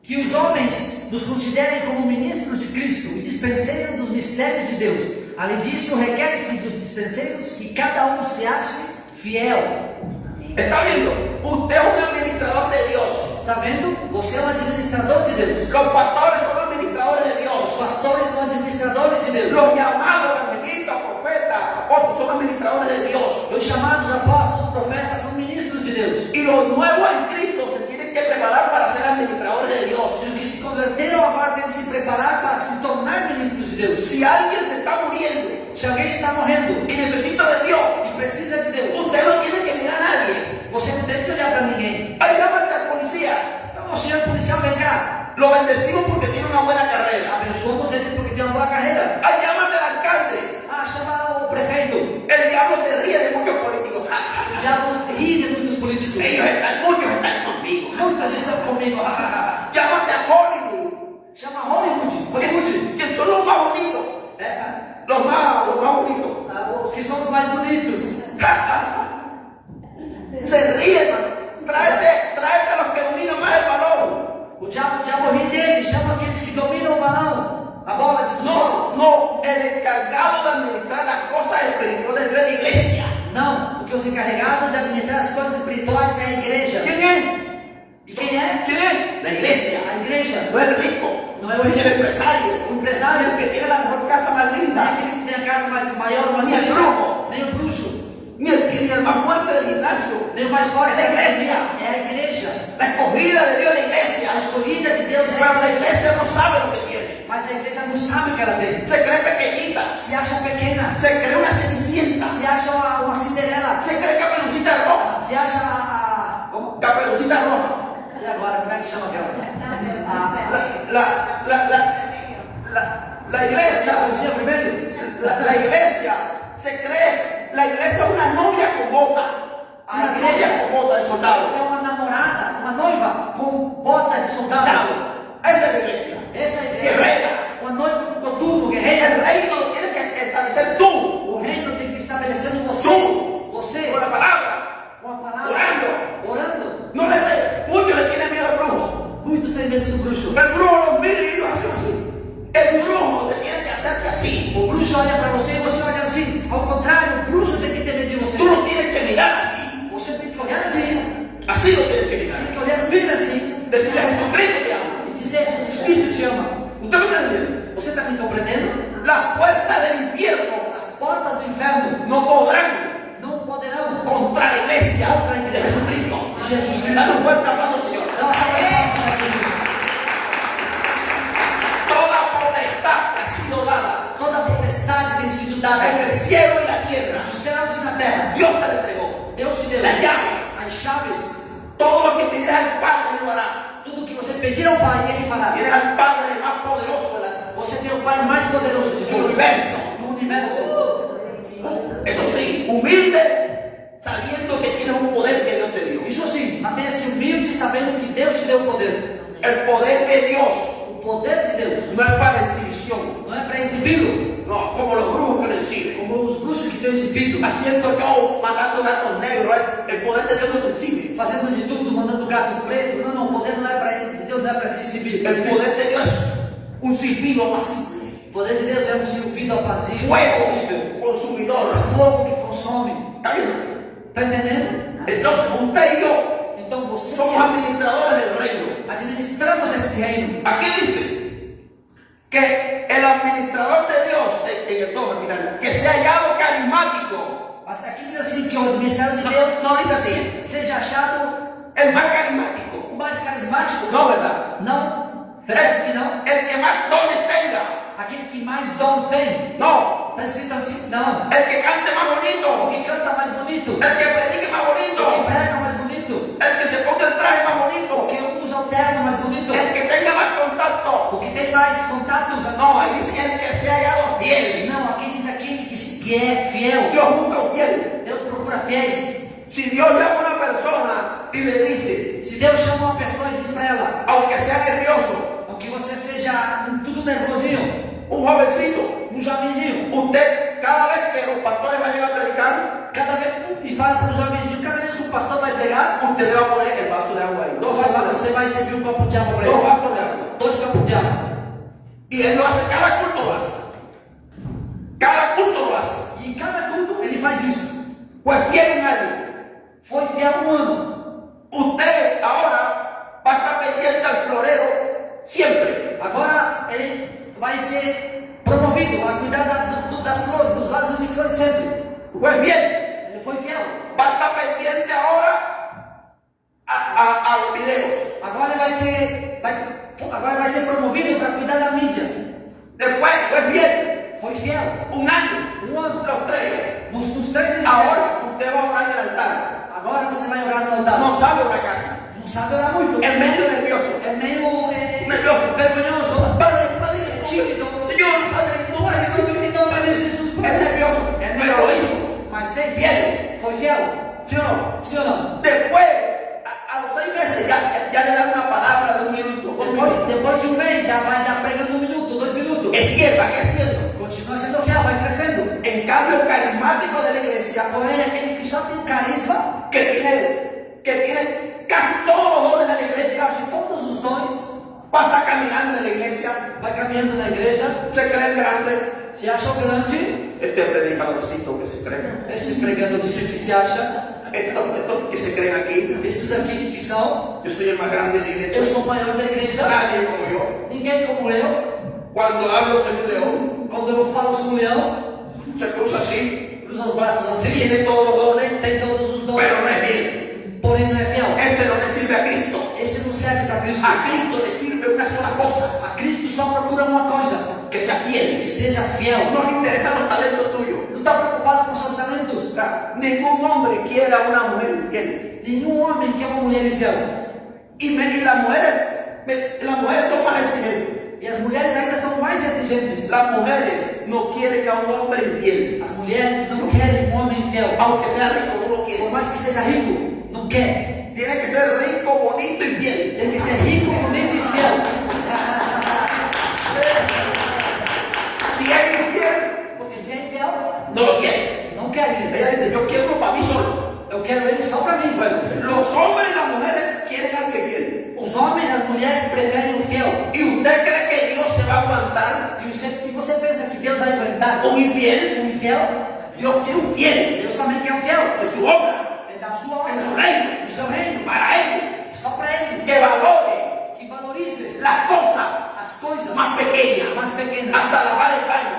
Que os homens nos considerem como ministros de Cristo e dispenseiros dos mistérios de Deus. Além disso, requer-se dos dispenseiros que cada um se ache fiel. ¿Está viendo? Usted es un administrador de Dios. Está vendo? Você é um administrador de Deus. Los pastores son administradores de Os Dios. pastores são administradores de Deus. Los llamados evangelistas, profetas, apóstoles son administradores de Dios. Os chamados apóstolos, profetas são ministros de Deus. Y los nuevos en Cristo se tienen que preparar para ser administradores de Dios. Os que se converteram agora têm que se preparar para se tornar ministros de Deus. Si alguien se está muriendo Se alguém está morrendo y necesita de Dios, e precisa de Deus, usted no tiene que mirar a nadie. você não tem que olhar para ninguém. Ahí llámate al policía. Então, o senhor policial, vem cá. Lo bendecimos porque tiene una buena carrera. Abençoamos eles porque tem uma boa carreira. Ahí llámate al alcalde. Ah, chama o prefeito. El diablo se ríe de muchos políticos. Já nos ri de muitos políticos. Muchos están conmigo. Muitos estão comigo. Llámate a Hollywood. Chama Hollywood. Hollywood. Que son los más bonitos. Los más bonitos. Os que são os mais bonitos. Se ríen, hermano. Tráete a los que dominan más el balón. O diabo ri dele. Chama aqueles que dominam o balão. A bola de futebol. No, el encargado de administrar las cosas espirituales de la iglesia. Não, porque os encarregados de administrar as coisas espirituais é a igreja. ¿Quién es? E quem é? ¿Quién es? La iglesia. A igreja. No es el rico, Não é o ni el rico, empresario, o empresário, el que tiene la mejor casa más não é linda, aquele que tem a casa mais maior, mais Ni el bonita, brujo. nem o bruxo, ni el más fuerte del gimnasio. nem o mais forte. Es la iglesia. É a igreja. La escogida de Dios es la iglesia. A escolhida de Deus é Pero a la igreja. iglesia no sabe lo que tiene. Mas a igreja não sabe o que ela tem. Se cree pequeñita, Se acha pequena. se cree una cenicienta, Se acha uma Cinderela. se cree caperucita roja. Se acha como? Caperucita roja. E agora, como é que chama aquela? La iglesia, Caperucita primeiro? la iglesia se cree, la iglesia es una novia con bota. Una novia con bota de soldado. É uma namorada, uma noiva com bota de soldado. Esa es la iglesia. Essa é a igreja. Guerreira. Uma noiva com coturno, El guerreira. reino lo tienes que establecer tú, O reino tem que estabelecer no você. tú, Você, con la palabra. com a palavra. Orando. Orando. No muchos le tienen miedo al brujo. Muitos têm medo do bruxo. El brujo los mira y los hace así. El brujo te tiene que hacerte así. O bruxo olha para você e você olha assim. Ao contrário, o bruxo tem que ter medo de você. Tú lo tienes que mirar así. Você tem que olhar assim. Así lo tienes que mirar. Tem que olhar firme assim. Decirle a Jesucristo te amo. E dizer: Jesus Cristo te ama. ¿Usted me está entendiendo? Você está me compreendendo? Las puertas del infierno As portas do inferno no podrán não poderão contra la iglesia Contra la de iglesia. Jesucristo. de Jesus Cristo. Dale un fuerte aplauso, Señor. Dá uma salva de palmas para Jesus. Toda potestad que ha sido dada Toda potestade tem sido dada en el cielo y la tierra, nos céus e na terra. Dios te la entregó. Deus te deu La llave. as chaves. Todo lo que pedirás al Padre lo hará. Tudo que você pedir ao Pai, Ele fará. Tienes al Padre más poderoso de la Você tem o Pai mais poderoso del universo. do universo. Eso sí, humilde, sabiendo que tienes un poder que Dios te dio. Isso sim, mantenha-se humilde sabendo que Deus te deu o poder. El poder de Dios O poder de Deus no es para exhibición, não é para exibi-lo, no, como los brujos que lo exhiben. como os bruxos que têm exibido, Haciendo yo, matando gatos negros, el poder de Dios no se exhibe. fazendo de tudo, mandando gatos pretos. Não, o poder não é para de Deus, não é para se exibir. El poder de Dios es un silbido apacible. O poder de Deus é um silbido apazível, fuego consumidor. fogo que consome. ¿Está bien? Está entendendo? Entonces usted y yo Então você somos administradores del reino. administramos esse reino. Aquí dice que el administrador de Dios, en el 2 al final, que sea hallado carismático. Mas aqui diz assim que o administrador de Deus No dice así, seja achado el más carismático. o mais carismático. No, ¿verdad? Não, verdade que não. El que más dones tenga. Aquele que mais dons tem. No, Está escrito assim? Não. el que cante más O bonito. que canta mais bonito. El que predique más O que bonito. prega mais bonito. El que se ponga el traje más O bonito. que usa o terno mais bonito. El que tenga más contacto. O que tem mais contatos. No, ahí dice el que sea hallado fiel. Não, aqui diz aquele que é fiel. Dios busca un fiel. Deus procura fiéis. Si Dios llama a una persona y le dice, Se Deus chama uma pessoa e diz para ela, aunque sea nervioso, aunque você seja tudo nervosinho, un jovencito, jovenzinho, usted cada vez que los pastores vayan a predicar, cada vez, e fala para o jovenzinho, cada vez que o pastor vai pregar, usted le va a poner el vaso de agua ahí. Dos vasos de agua. você vai servir um copo de água para Dos ele. vasos de agua. 2 copos de água. Y él lo hace, cada culto lo hace. Cada culto lo hace. E em cada culto ele faz isso. Pues fiel un año. Foi fiel um ano. Usted ahora va a estar pendiente al florero siempre. Agora ele vai ser promovido a cuidar das flores, dos vasos de flores sempre. Pues bien, Ele foi fiel. va a estar pendiente ahora a los videos. Agora ele vai ser promovido para cuidar da mídia. Después, pues bien, Foi fiel. un año, Um ano. los tres. Nos 3 meses. Ahora usted va a orar en el altar. Agora você vai orar no altar. No sabe orar casi. Não sabe orar muito. Es medio nervioso. É meio Nervioso. vergonhoso. Padre, padre, Tímido. Señor, padre, no vaya a dormir. Então, Padre Jesus, Es nervioso, pero lo hizo. mas fez. Fiel. Foi fiel. ¿Sí o no? Sim ou não? Después, a los 6 meses, ya le dan una palabra de 1 minuto. Depois de um mês já vai dar pregando 1 minuto, 2 minutos. Es fiel, va creciendo. Continua sendo fiel, vai crescendo. En cambio, el carismático de la iglesia, Porém, aquele que só tem carisma, que tiene casi todos los dones de la iglesia, de todos os dons, pasa caminando en la iglesia, vai caminhando na igreja, se cree grande. se acha grande, Este predicadorcito que se cree, esse pregadorzinho que se acha, estos que se creen aquí, esses aqui que são, yo soy el más grande de la iglesia, eu sou o maior da igreja, nadie como yo. ninguém como eu. Cuando hablo soy un león, Quando eu falo sou um leão, se cruza así, cruza os braços assim, tiene todos los dones, tem todos os dons, pero no es fiel. porém não é fiel. Este no le sirve a Cristo. Esse não serve para Cristo. A Cristo le sirve una sola cosa, A Cristo só procura uma coisa, que sea fiel. que seja fiel. No le interesan los talentos tuyos. Não está preocupado com seus talentos. O sea, ningún hombre quiere a una mujer infiel. Nenhum homem quer uma mulher infiel. Y las mujeres son más exigentes. E as mulheres ainda são mais exigentes. Las mujeres no quieren a un hombre infiel. As mulheres não querem um homem infiel. Aunque sea rico, no lo Por quieren. mais que seja rico, não quer. Tiene que ser rico, bonito y fiel. Tem que ser rico, bonito e fiel. Si es infiel, Porque se é infiel, no lo quiere. não quer ele. Ella dice, yo quiero uno para mí solo. Eu quero ele só para mim. Bueno, los hombres y las mujeres quieren a alguien fiel. Os homens e as mulheres preferem o fiel. ¿Y usted cree que Dios se va a aguantar E você pensa que Deus vai aguentar un infiel? um infiel? Dios quiere un fiel Deus também quer um fiel. de su obra, É da sua en su obra, reino, do seu reino. para él, Só para ele. que valore Que valorize las cosas as coisas más pequeñas, mais pequenas. hasta lavar el baño,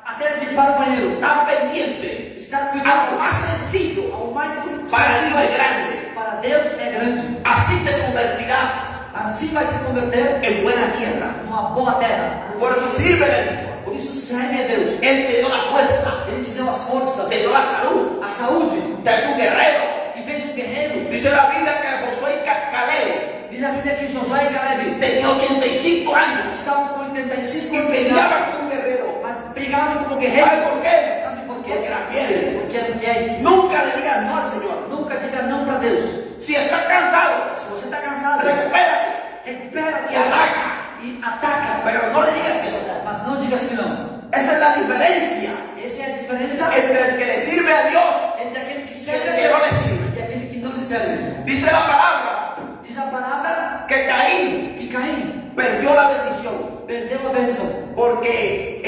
Até limpar o banheiro. tan pendiente, Estar a lo cuidando más sencillo. ao mais Para Dios sensível. es grande. Para Deus é grande. Así te convertirás Assim vai se converter en buena tierra. numa boa terra. Por eso sirve al Señor. Por isso serve a Deus. Él te dio la fuerza, Ele te deu as forças, te dio la salud, a saúde, te dio un guerrero. e fez um guerreiro. Dice la Biblia que Josué y Caleb Diz a Bíblia que Josué e Caleb tenían 85 años estavam com 85 y anos de idade, peleaban con un guerrero. mas brigavam como ¿Sabe guerreiros. por qué? Sabe por quê? Porque eran fieles. Porque eram fiéis. Nunca le digas no al Señor. Nunca diga não para Deus. Si estás cansado, Se você está cansado, recupérate recupera-te y ataca. e ataca. Pero no le digas que no. Mas não digas que não. Esa es la diferencia Essa é a diferença entre el que le sirve a Dios. entre aquele que serve a Que Deus não lhe sirve. e aquele que não lhe serve. Dice la palabra Diz a palavra que Caín que Caim perdió la bendición perdeu a bênção. porque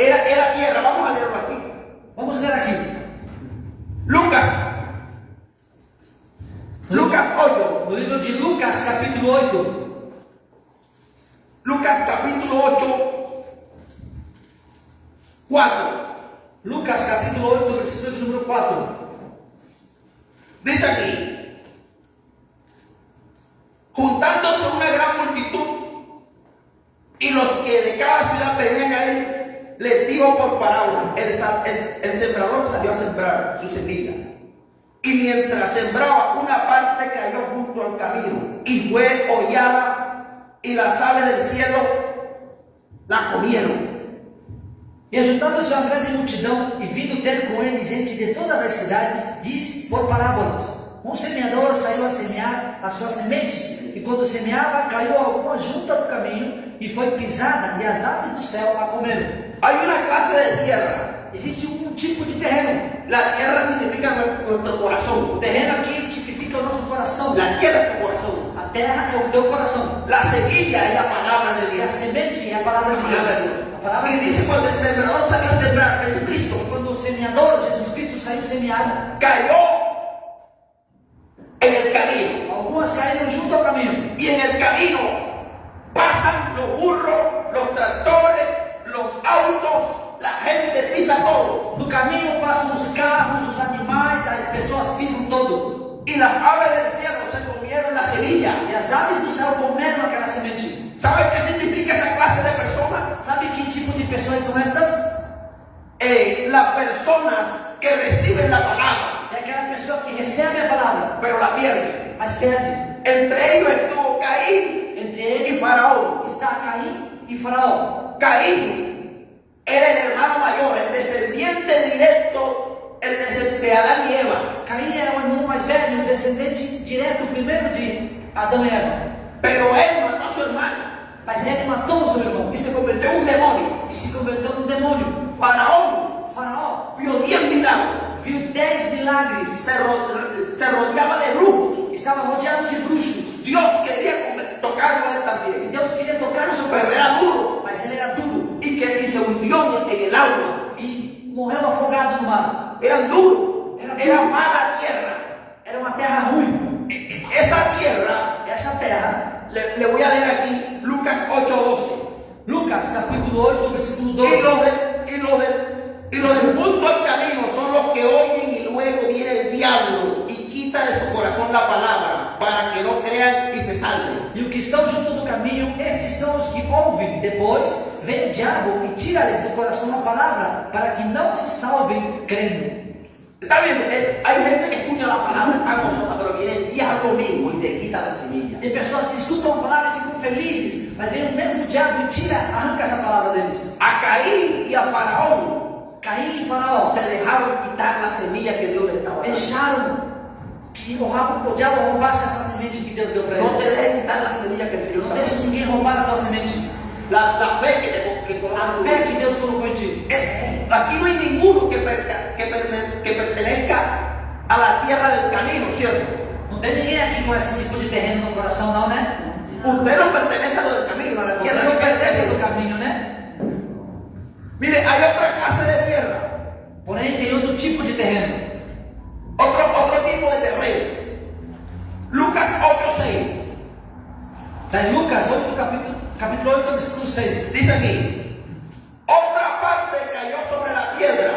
Lucas capítulo 8, versículo de número 4. Dice aquí, juntándose una gran multitud y los que de cada ciudad venían a él, les dijo por parábola, el sembrador salió a sembrar su semilla. Y mientras sembraba, una parte cayó junto al camino y fue hollada, y las aves del cielo la comieron. E juntando-se uma grande multidão, e vindo ter com ele gente de todas as cidades, disse por parábolas: um semeador saiu a semear a sua semente, e quando semeava, caiu alguma junto do caminho, e foi pisada, e as aves do céu a comeram. Hay una clase de tierra. Existe um tipo de terreno. La tierra significa nuestro corazón. O terreno aqui tipifica o nosso coração. La tierra es tu corazón. A terra é o teu coração. La semilla es la palabra de E a Dios. semente é a palavra de Deus. A palavra Y de dice, Deus. cuando el sembrador salió a sembrar, Jesucristo Quando o semeador, Jesus Cristo, saiu semear, cayó en el camino. algumas caíram junto ao caminho. Y en el camino pasan los burros, los tractores, los autos, la gente pisa todo. No caminho passam os carros, os animais, as pessoas pisam todo. Y las aves del cielo se comieron la semilla. E as aves do céu comeram aquela semente. ¿Saben qué significa esa clase de personas? Sabe que tipo de pessoas são estas? Las personas que reciben la palabra, É aquela pessoa que recebe a palavra, pero la pierden. mas perde. Entre ellos estuvo Caín Entre y eles Faraón. está Caim e Faraó. Caín era el hermano mayor, el descendiente directo, de Adán y Eva. Caim era o irmão mais velho, o descendente direto, primeiro de Adão e Eva. Pero él mató a su hermana Mas ele matou o seu irmão y se convirtió en un demonio. e se converteu num demônio. Faraón Faraó vio 10 milagros, viu 10 milagres, se rodeaba de brujos. estava rodeado de bruxos. Dios quería tocarlo a él E también, Deus queria tocar no seu pero coração, era duro mas ele era duro y se hundió en el agua. e morreu afogado no mar. Eran duros, era mala tierra. Era uma terra ruim. Esa tierra, Essa terra, le voy a leer aquí Lucas 8:12. Lucas capítulo 8, versículo Y 12. los del punto al camino son los que oyen y luego viene el diablo y quita de su corazón la palabra para que no crean y se salven. E os que estão junto do caminho, estes são os que ouvem. Depois vem o diabo e tira-lhes do coração a palavra, para que não se salvem crendo. Está bien, hay gente que escucha la palabra tan gozosa, pero viene el diablo mismo y te quita la semilla. Tem pessoas que escutam a palavra e ficam felizes, mas vem o mesmo diabo e tira, arranca essa palavra deles. A Caín y a Faraón Caim e Faraó se dejaron quitar la semilla que Dios le estaba dando. deixaram que o diabo roubasse essa semente que Deus deu para No te eles. dejes quitar la semilla que el Señor Não te deixe da. ninguém roubar a tua semente. La fe que coloca A tu fé que Deus colocou em ti. Aquí no hay ninguno que pertenezca a la tierra del camino, ¿cierto? Não tem ninguém aqui com esse tipo de terreno no coração, não, né? Usted no pertenece a lo del camino, a la Você tierra não que pertence pertenece. do caminho, né? Mire, hay otra clase de tierra, Porém, tem outro tipo de terreno. otro tipo de terreno. Lucas 8:6 Está em Lucas 8, capítulo 8, versículo 6. dice aquí: otra parte cayó sobre la piedra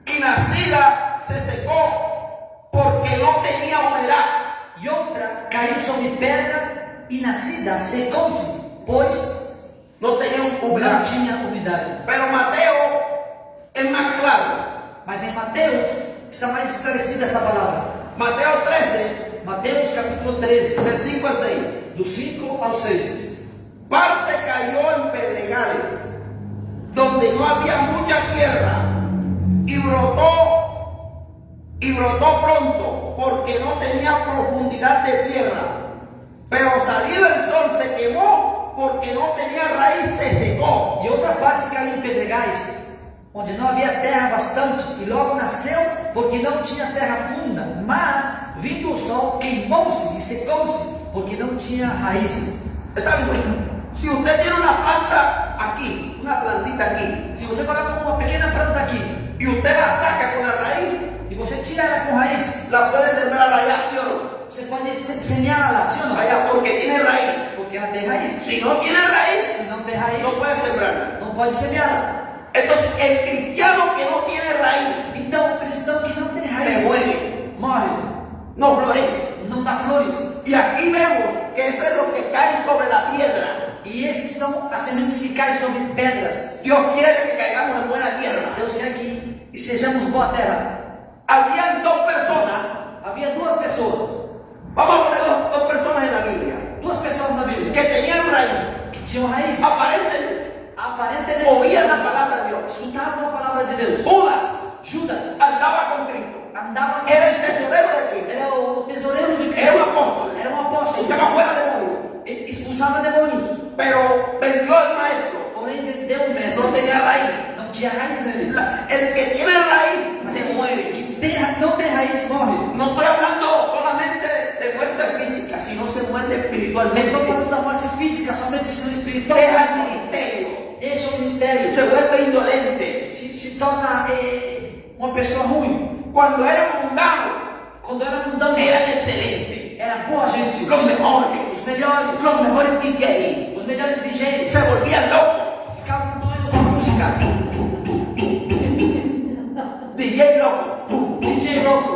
y nacida se secó porque no tenía humedad. E outra caiu sobre pedra e nascida secou-se, pois No tenía não humedad. tinha umidade. Pero Mateo es más claro. Mas em Mateus está mais esclarecida essa palavra. Mateo 13, Mateus capítulo 13, del 5 al 6. do 5 ao 6. Parte cayó en pedregales, donde no había mucha tierra, y brotó pronto, porque no tenía profundidad de tierra. Pero salido el sol se quemó, porque no tenía raíz, se secó. E outra parte caiu em pedregais, onde não havia terra bastante, e logo nasceu, porque não tinha terra funda. Mas, vindo o sol, queimou-se e secou-se, porque não tinha raízes. ¿Está bien? Si usted tiene una planta aquí, una plantita aquí, Se você coloca uma pequena planta aqui, y usted la saca con la raíz, e você tira ela com raiz, la puede sembrar allá, ¿sí o no? você pode semear lá, sim ou não? Allá, porque tiene raíz. Porque ela tem raiz. Si no tiene raíz, Se não tem raiz, no puede sembrar. não pode semear. Entonces, el cristiano que no tiene raíz Então, o cristão que não tem se raiz muere, morre, no florece. não dá flores. Y aquí vemos que eso es lo que cae sobre la piedra. E esses são as sementes que caem sobre pedras. Dios quiere que caigamos en buena tierra. Deus quer que sejamos boa terra. Habían dos personas, Havia duas pessoas, vamos a poner dos personas en la Biblia, duas pessoas na Bíblia, que tenían raíz, que tinham raiz. aparentemente Aparentemente, oían la palabra de Dios. escutavam a palavra de Deus. Judas Judas andaba con Cristo, andava, era el tesorero de Cristo, era o tesoureiro de era un Cristo, apóstol, era um apóstolo, echaba fuera demonios, expulsava demônios, pero vendió al maestro, porém vendeu o mestre, no tenía raíz. não tinha raiz nele. El que tiene raíz se muere. Não tem raiz, morre. No estoy hablando solamente de muerte física, sino se muere Não estou espiritualmente. falando da morte física, somente sino espiritual. Deja el ministerio, Deixa o ministério, se vuelve indolente. se torna uma pessoa ruim. Cuando era mundano, Quando era mundano, era excelente. era boa gente, Los mejores, os melhores DJs, os melhores DJs, se volvían locos. ficavam doidos com a música. DJ loco. DJ louco.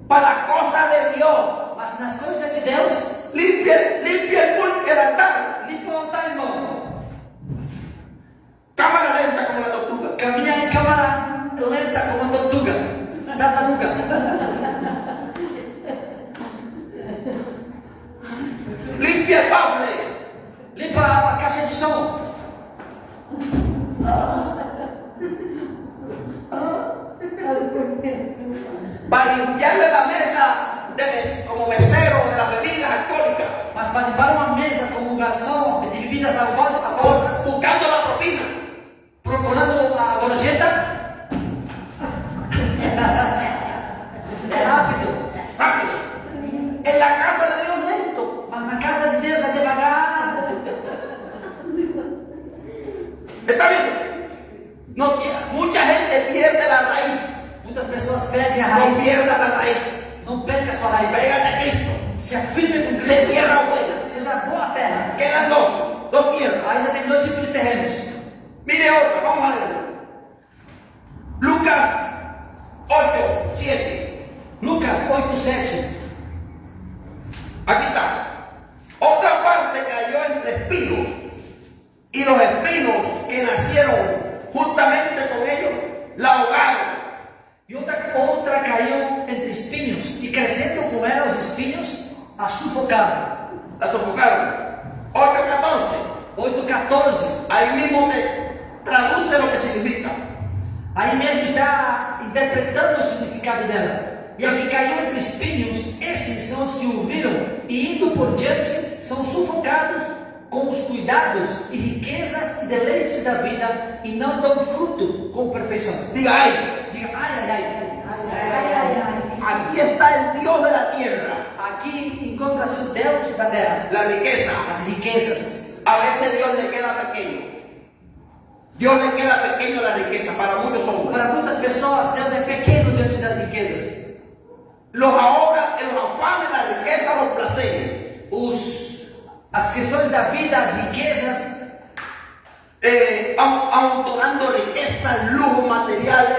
Para las cosas de Dios. Mas nas coisas de Deus, Limpia el altar. limpa o altar, irmão. Cámara lenta como la tortuga. Caminha em câmara lenta como a tortuga. Tartaruga. Limpia el bafle. Limpa a caixa de som. Para limpiarle la mesa como mesero de las bebidas alcohólicas. Mas para limpar uma mesa como garçom de bebidas alcoólicas, Buscando la propina. procurando a gorjeta, é rápido. Rápido. En la casa de Dios lento. Mas na casa de Deus é devagar. ¿Está bien? No, mucha gente pierde la raíz. Muitas pessoas perdem a No raiz. pierda la raíz. Não perca a sua raiz. Pégate a Cristo. Se afirme com Se Cristo. tierra buena. Seja boa terra. Quedan dos tierras. Ainda tem dois tipos de terrenos. Mire otra, vamos a leer. Lucas 8, 7. Lucas 8:7. Aquí está. Otra parte cayó entre espinos. Y los espinos que nacieron juntamente con ellos la ahogaron. E outra caiu entre espinhos, e crescendo com ela os espinhos, a sufocaram. La sofocaron. 8:14. 8:14. Ahí mismo te traduce lo que significa. Aí mesmo está interpretando o significado dela. E a que caiu entre espinhos, esses são os que ouviram e indo por diante são sufocados com os cuidados e riquezas e deleites da vida e não dão fruto com perfeição. Diga ahí. Diga, ai, ai, ai, ai, ai, ai. Aquí está el Dios de la tierra. Aqui encontra-se o Deus da terra, La riqueza. as riquezas. A veces Dios le queda pequeño. Dios le queda pequeño la riqueza para muchos hombres. Para muitas pessoas, Deus é pequeno diante das riquezas. Los ahoga en los afanes, la riqueza, los placeres. As questões da vida, as riquezas, Amontonando riquezas, lujos materiales,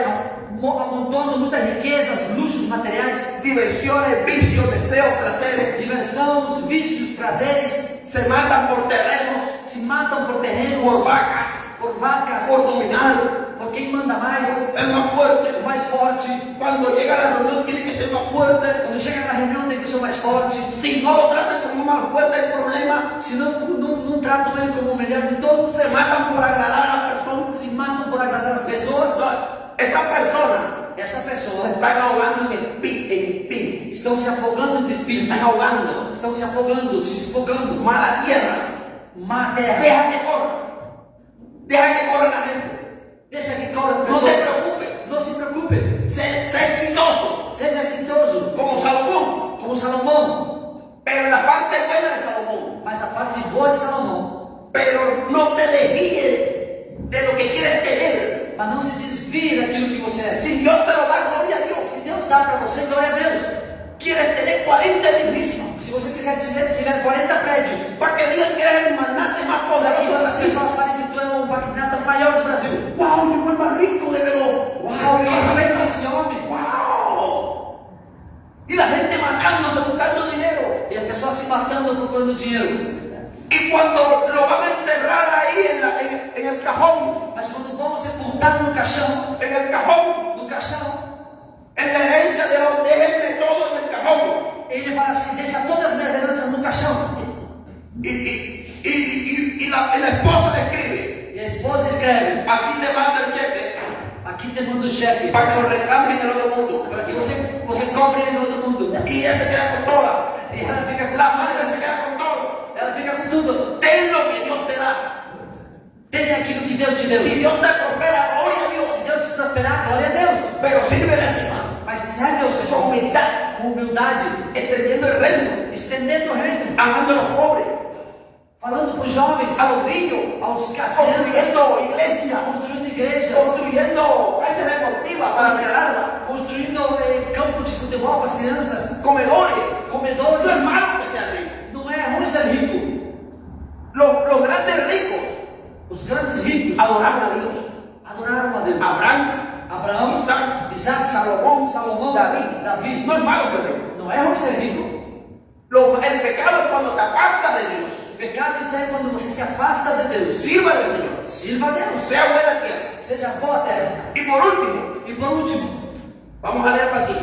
amontoando muitas riquezas, luxos materiais, diversiones, vicios, deseos, placeres. diversão, os vícios, prazeres, Se matan por terrenos, se matam por terrenos, por vacas, por vacas, por dominar. por quem manda mais, El más fuerte. o mais forte. Cuando llega a la reunión tiene que ser más fuerte. Quando chega na reunião tem que ser o mais forte. Si no lo tratan como más fuerte el problema, Se não tratam ele como o melhor de todos, se matan por agradar a las personas. se matam por agradar as pessoas. Esa persona Essa se pessoa están ahogando en espíritu. estão se afogando de espírito, Están ahogando. estão se afogando, se sufocando. Mala tierra. Má terra. Deja que corra. Deja que corra la gente. Deixa que corra as No pessoas. te preocupes. Não se preocupe. Sé exitoso Seja exitoso, como Salomón. como Salomão. Pero la parte buena de Salomón. Mas a parte boa de Salomão. Pero no te desvíes de lo que quieres tener. Mas não se desvie daquilo que você é. Si Dios te lo da, gloria a Dios. Se Deus dá para você, glória a Deus. Quieres tener 40 edificios. Se você tiver 40 prédios, Para que digan que eres el magnate más para que poderoso de la as ciudad. pessoas falem que tu é o magnata maior do Brasil. ¡Wow! ¡Llegó el más rico de Verón! Uau, que rico esse homem! ¡Wow! Y la gente matándose buscando dinero. E a pessoa se matando procurando dinheiro. Y cuando lo van a enterrar ahí en el cajón, Mas quando vão sepultar no caixão, en el cajón, en la herencia de Dios, déjenme todo en el cajón. ele fala assim: deixa todas as minhas heranças no caixão. Y la esposa le escribe, E a esposa escreve: aquí te manda el cheque aqui te mando o cheque, para que lo reclames en el otro mundo. para que você compre ele no outro mundo. Y ella se queda con toda. E ela fica com La madre se queda con todo. ela fica com tudo. Ten lo que Dios te da. Tenha aquilo que Deus te deu. Si Dios te prospera, gloria a Dios. Se Deus te prosperar, glória a Deus. Pero sirve al Señor Mas serve ao con Senhor humildad, com humildade, extendiendo el reino, estendendo o reino, amando a los pobres, falando para os jovens, a los niños, às crianças, construyendo iglesias, construindo igrejas, construyendo canchas deportivas para regalarlas, construindo campo de futebol para as crianças, comedores. comedores. No es malo que sea rico. Não é ruim ser rico. Los grandes ricos Os grandes ricos adoraron a Dios. adoraron a Deus. Abraham, Isaac, Salomão, Davi. no es malo ser rico. Não é ruim ser rico. El pecado es cuando te apartas de Dios. O pecado está aí quando você se afasta de Deus. Sirva al Señor. Sirva a Deus. Sea buena tierra. Seja boa terra. Y por último, E por último, vamos a leerlo aquí.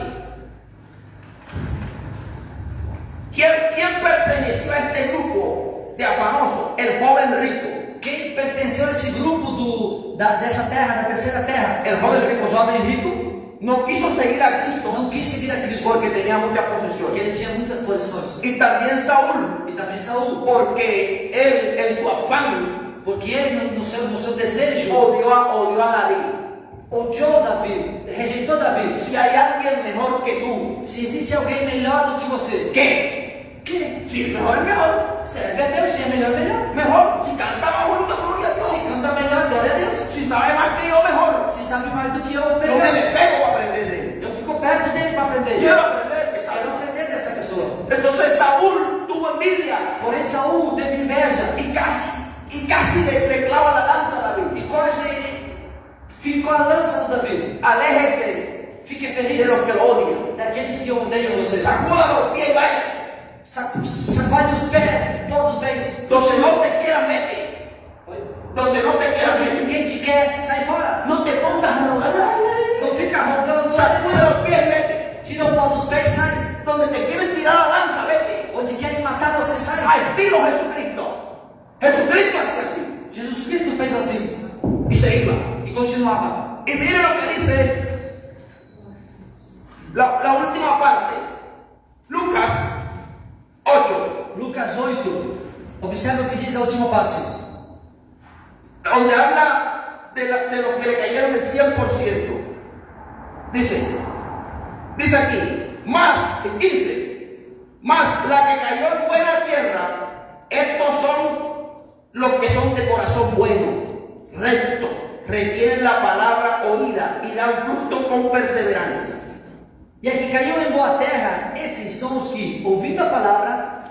¿Quién perteneció a este grupo de afanosos? El joven rico. quem pertenceu a este grupo dessa terra, da terceira terra? El joven rico. O jovem rico No quiso seguir a Cristo não quis seguir a Cristo porque tenía muchas porque posesiones. ele tinha muitas posições. Y también Saúl, E também Saul, porque él en su afán porque ele no seu desejo odió a David. odiou Davi, rejeitou Davi. Si hay alguien mejor que tú, Se existe alguém melhor do que você, ¿qué? que Si el mejor es mejor. serve a Deus. Se é melhor, melhor. Mejor. Si canta más bonito, gloria a Dios. Se canta melhor, glória a Deus. Si sabe más que yo, mejor. Se sabe mais do que eu, Yo me melhor. despego a aprender de él. Eu fico perto dele para aprender. Quiero aprender de que Quero sabe. aprender dessa pessoa. Entonces Saúl tuvo envidia Porém, Saul teve inveja y casi le clava la lanza a David. e quase ficou a lança do Davi. Aléjese Fique de feliz los que lo odian. daqueles que odeiam você. Sacuda los pies y váyase. Sacode os pés, todos os pés. Donde no te quieras meter. Donde no te quieras Onde meter. ninguém te quer, sai fora. No te pongas a rogar. Não fica roncando. Sacude los pies y vete. Tira o pau dos pés, sai. Donde te quieren tirar la lanza, vete. Onde querem matar você, sai. Al estilo Jesucristo. Jesucristo hacía así. Jesus Cristo fez assim Y se iba. e continuava. Y mire lo que dice la última parte. Lucas 8. Lucas 8. Observe o que diz a última parte. Donde habla de los que le cayeron el 100%. Dice aquí, más, el 15, más la que cayó en buena tierra, estos son los que son de corazón bueno, recto, retienen la palabra oída y dan fruto con perseverancia. E a que caiu em boa terra, esses são os que, ouvindo a palavra,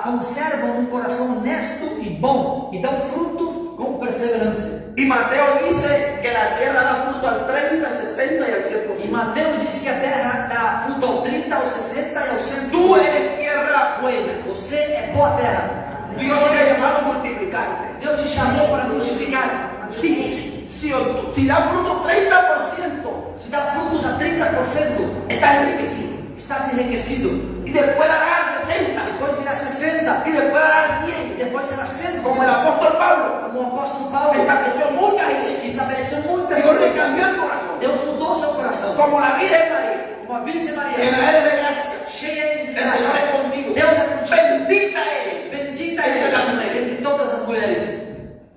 conservam um coração honesto e bom e dão fruto com perseverança. Y Mateo dice que la tierra da fruto al 30, al 60 y al E 100%. Mateus diz que a terra dá fruto ao 30, ao 60 e ao 100. Tú eres tierra buena. Você é boa terra. Dios te ha llamado a multiplicarte. Deus te chamou para multiplicar. Si da fruto 30%, Se dá frutos a 30%, estás enriquecido. estás enriquecido. Y después dará al 60. Depois virá 60. Y después dará al E 100. depois será 100. Como el apóstol Pablo Como o apóstolo Paulo estableció muchas iglesias. estabeleceu muitas Dios le coisas. cambió el corazón. Deus mudou seu coração. Como la Virgen María. Como a Virgem Maria, Llena eres de gracia. cheia de El Señor es graça. contigo. Deus é contigo. Bendita eres. Bendita é entre todas as mulheres.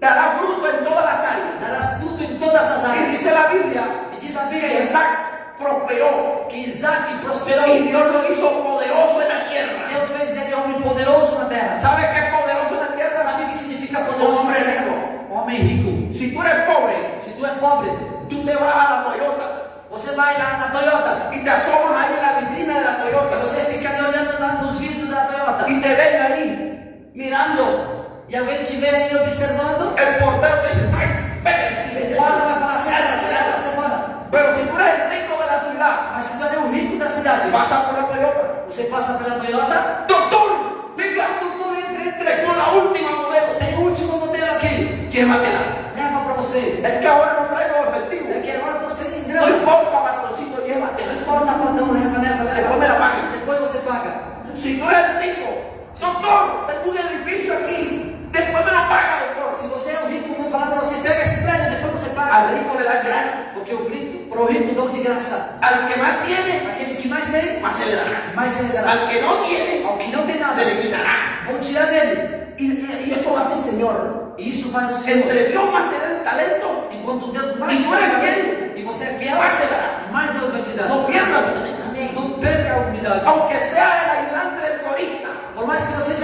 Dará fruto en todas las áreas. Darás fruto em todas as Y áreas. dice la Biblia E diz a que Bíblia Isaac prosperó. que Isaac prosperou. Y Dios lo hizo poderoso en la tierra. Deus fez dele homem poderoso na terra. ¿Sabes qué es poderoso en la tierra? Sabe o que significa poderoso? Homem rico. Homem rico. Si tú eres pobre, Se tu é pobre, tú te vas a la Toyota você vai lá na Toyota. y te asomas ahí en la vitrina de la E Toyota você fica ali olhando lá nos vidros da Toyota. y te ven ahí mirando. E alguém te vê ali observando. El portero te dice, pasa por la Toyota. Você passa pela Toyota, Doctor, venga, doutor, entre. tengo la última modelo. Tem o último modelo aqui. Llévatela. Leva para você. Es que ahora no traigo efectivo. É que agora estou sem No grana. importa, patroncito, llévatela. Não importa quanto, leva. Después me la pagan. Depois você paga. Si tú eres rico, doctor, tengo un edificio aquí. Después me lo paga, doctor. Se você é um rico, vão falar para você, pega esse prédio, depois você paga. Al rico le da gratis. Porque o rico dão de graça. Al que más tiene, Aquele que mais tem, más se le dará. mais se lhe dará. Al que no tiene, Ao que não tem nada, se le quitará. vão tirar dele. Y eso va así, Señor. E isso faz o Senhor. Entre Dios más te da el talento, Enquanto Deus mais E tu é te fiel, e você é fiel, más te dará. mais Deus vai te dar. No pierdas lo que tengas. Não perca a humildade. Aunque sea el ayudante del corista, Por mais que você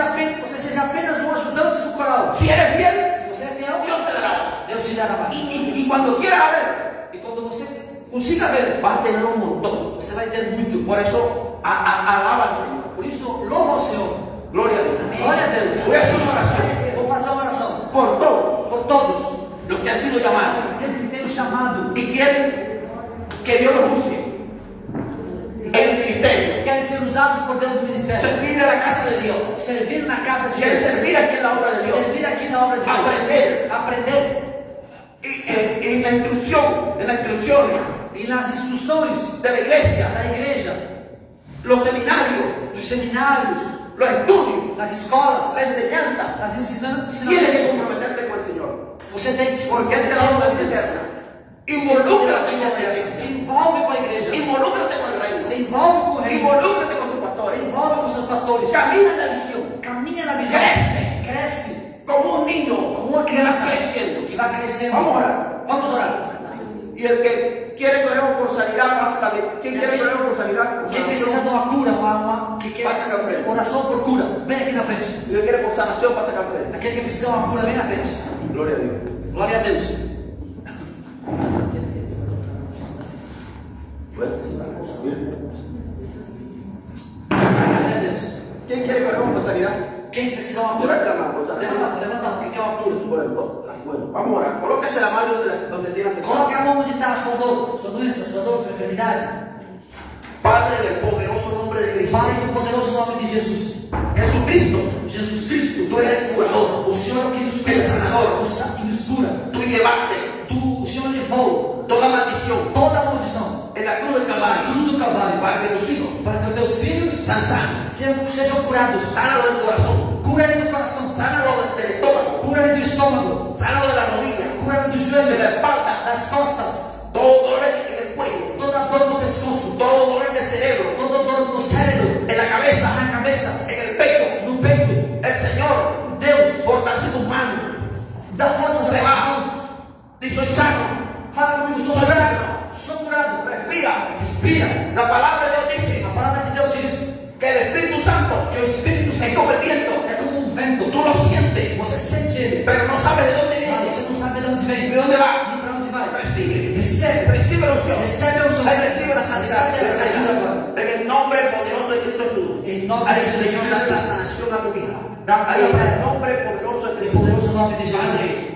seja apenas um ajudante do coral, si eres fiel, se você é fiel, Dios te dará. Deus te dará mais. Y cuando quieras ver, E quando você consiga ver, vas a tener un montón. você vai ter muito. Por eso, alaba al Señor. Por isso, louva ao Senhor. Gloria a Dios. Glória a Deus. Voy a hacer una oración Vou fazer uma oração por todos por todos los que han sido llamados aqueles que têm o chamado, y quieren que Dios los use en el ministerio. querem ser usados por Deus no ministério, Servir a la casa de Dios. servir na casa de Quieren Deus, servir aquí en la obra de Dios. servir aqui na obra de Deus, aprender Y en la instrucción e nas instruções de la iglesia, da igreja, los seminarios, dos seminários, los estudios, nas escolas, la enseñanza. nas Tienes que ensinamentos. comprometerte con el Señor. Você tem que se Porque Él te da una vida eterna. Involúcrate con la se iglesia. envolve com a igreja, Involúcrate con el reino. se envolve com o reino, Involúcrate con tus se pastores. envolve com seus pastores, Camina en la visión. caminha na visão, cresce Como un niño. como uma criança creciendo. que vai crescendo. Vamos a orar. Vamos orar. Y el que quiere que oremos por sanidad, pasa también. ¿Quién quiere que oremos por sanidad? Por Quem precisa de sanación. uma cura, que quer Passa aqui à frente. oração por cura, vem aqui na frente. Y el que quiere por sanación, pasa acá al frente. Aquele que precisa de uma cura, vem na frente. Gloria a Dios. Glória a Deus. Puedes decir una cosa, bien. Glória a Deus. ¿Quién quiere que oremos por sanidad? Quem precisa de uma cura? Levanta la mano, por sanidad. Levanta, quem quer uma cura? Bueno, vamos a orar. Colóquese la mano donde tiene afección. Coloque a mão onde está a sua doença, sua enfermidade. Padre, en el poderoso nombre de Cristo. Pai, no poderoso nome de Jesus. Jesucristo, Jesus Cristo, tú eres el curador. o Senhor é o que nos cura, El sanador. o que nos cura. Tú llevaste O Senhor levou toda maldición toda a maldição en la cruz del na Calvario cruz do Calvário para que tus hijos para que os teus filhos sean sanos. sejam curados. Sánalo del corazón, Cura ele do coração, sánalo del estómago, cura ele do estômago, sánalo de la rodilla, cura ele dos de joelhos, la espalda, das costas, todo dolor en el cuello, toda dor no pescoço, todo dolor en el cerebro, toda dor no cérebro, en la cabeza, na cabeça, en el pecho. no peito. El Señor, Deus, fortalece tus manos. dá força às Se suas va. mãos. Di soy sano. Fala comigo, sou Soy curado. sano. Sou curado. Respira. Respira. La palabra de Dios dice A palavra de Deus diz que el Espíritu Santo que o Espírito es Santo como el viento. é como um vento. Tú lo sientes, Você sente ele, pero no sabes de dónde mas viene. você não sabe de onde vem. ¿De dónde va? E para onde vai? Recibe. Recebe. Recibe la unción. Recebe a unção. Ahí recibe la sanidad. Recebe a sanidade. En el nombre poderoso de Cristo Jesús. Em nome Ahí de el Jesus. Señor da la sanación a tu vida. Dá Ahí en cura. el nombre poderoso de Em Cristo. poderoso nome de Jesus.